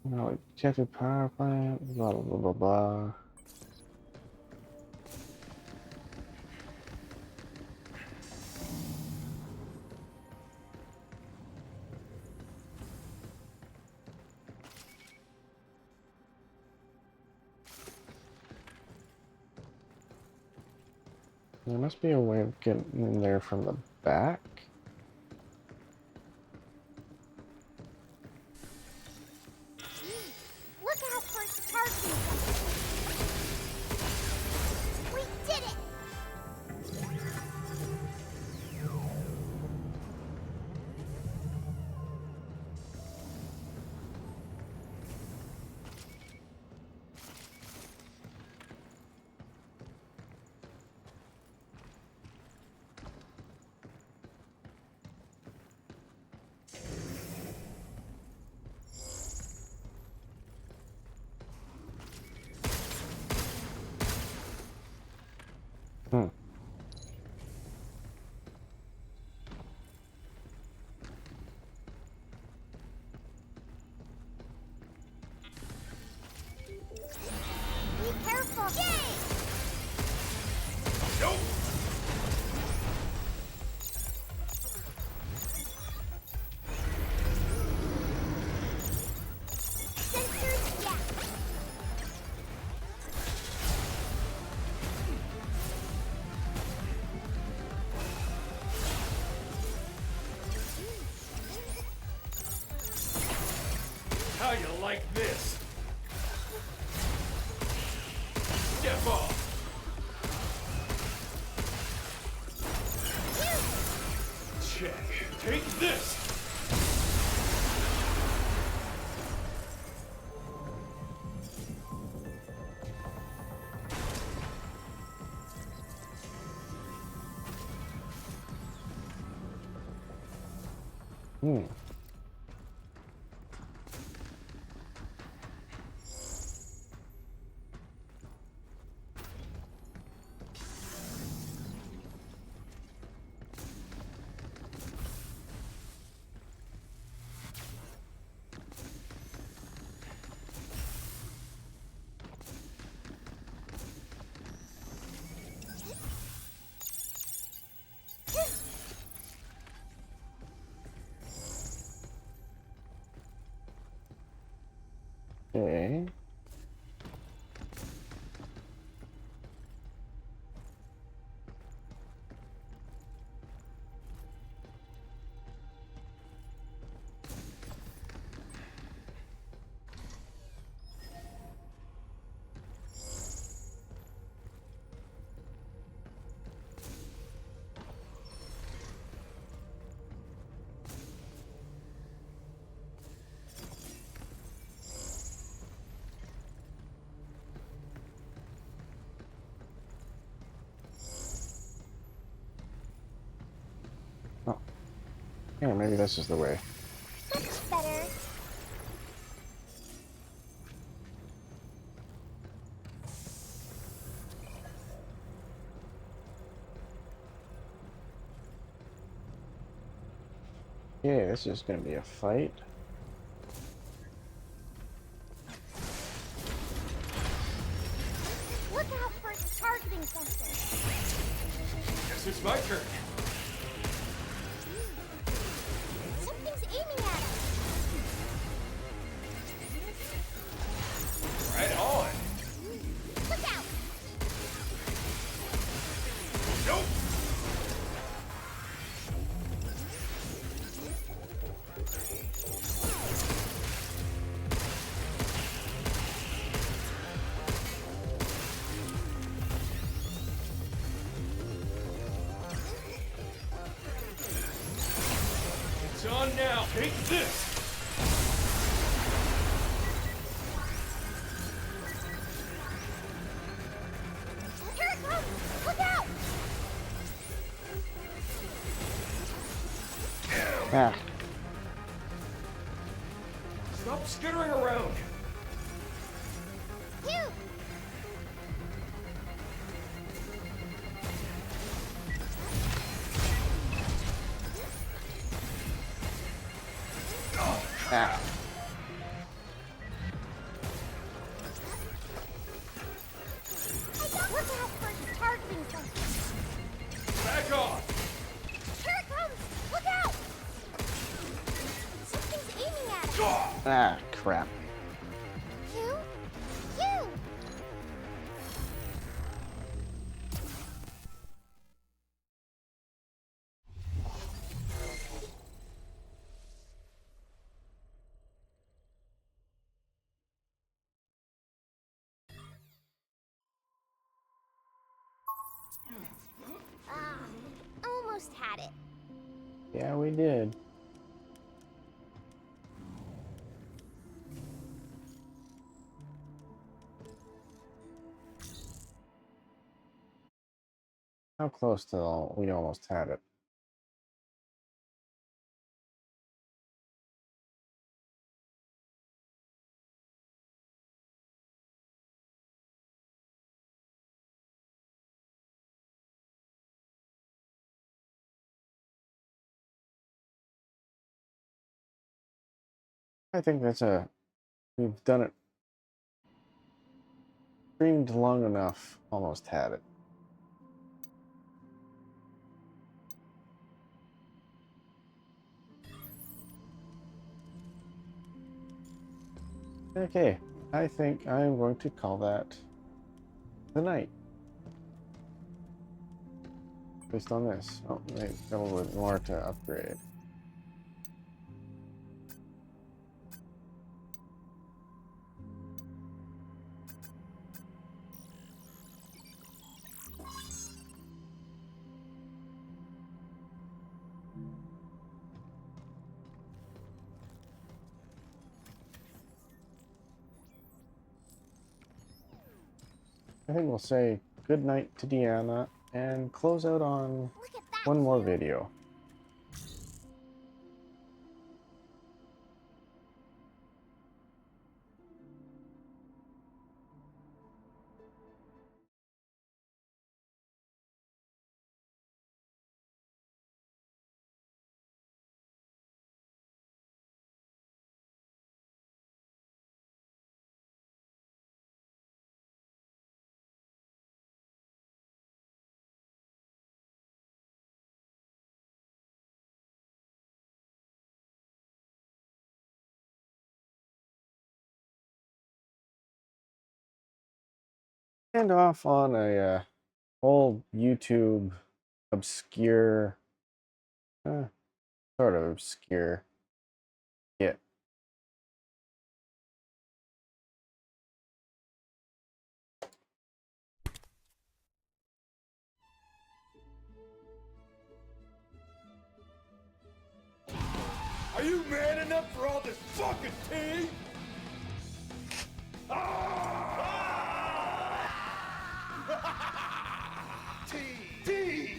No, detected power plant, blah, blah, blah, blah, blah. There must be a way of getting in there from the back. Look out for its targeting sensor. We did it! Be careful! Yay! Nope. Sensors, yeah. How you like this? Step off. Check. Take this. Okay. Oh. Yeah, maybe this is the way. Much better. Yeah, this is gonna be a fight. Look out for its targeting sensor. Guess it's my turn. Something's aiming at us. Right on. Look out! Nope. It's on now. Take this. Ah. Stop skittering around! Phew! Ah. Look out for targeting something. Back off! Here it comes! Look out! Something's aiming at us. Ah, crap. You? You! Ah, almost had it. Yeah, we did. How close to all? We almost had it. I think we've done it. Streamed long enough. Almost had it. Okay, I think I'm going to call that the night. Based on this. Oh, maybe a little bit more to upgrade. I think we'll say good night to Deanna and close out on one more video. And off on a old YouTube obscure, sort of obscure skit. Are you man enough for all this fucking tea? Tea!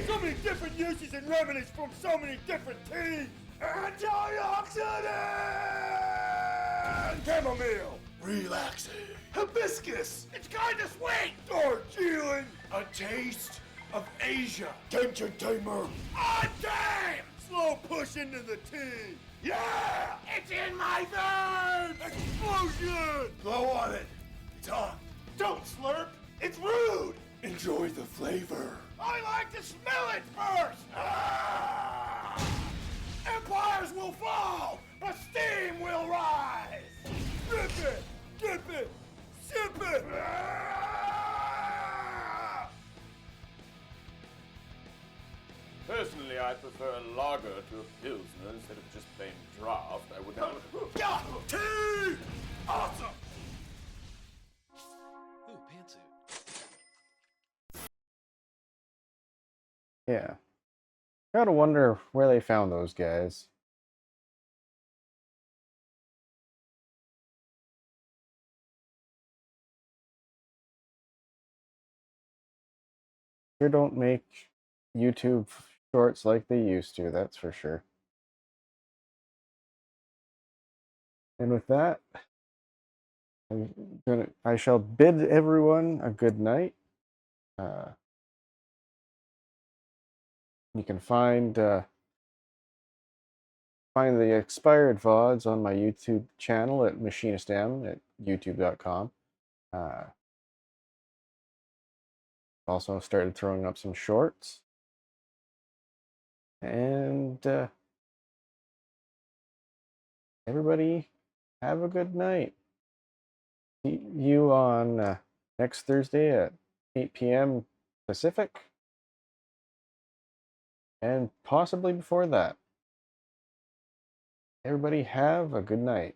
So many different uses and remedies from so many different teas! Antioxidant! Chamomile! Relaxing! Hibiscus! It's kinda sweet! Darjeeling! A taste of Asia! Tension tamer! On time! Slow push into the tea! Yeah! It's in my veins! Explosion! Blow on it! It's hot! Don't slurp! It's rude! Enjoy the flavor! I like to smell it first! Ah! Empires will fall, but steam will rise! Rip it! Dip it! Sip it! Ah! Personally, I prefer a lager to a pilsner instead of just plain draft. I would not. Yeah! Tea! Awesome! Ooh, pantsuit. Yeah. Gotta wonder where they found those guys. Sure don't make YouTube shorts like they used to, that's for sure. And with that, I shall bid everyone a good night. You can find the expired VODs on my YouTube channel at MachinistM at youtube.com. Also started throwing up some shorts. And everybody have a good night. See you on next Thursday at 8 p.m. Pacific. And possibly before that. Everybody have a good night.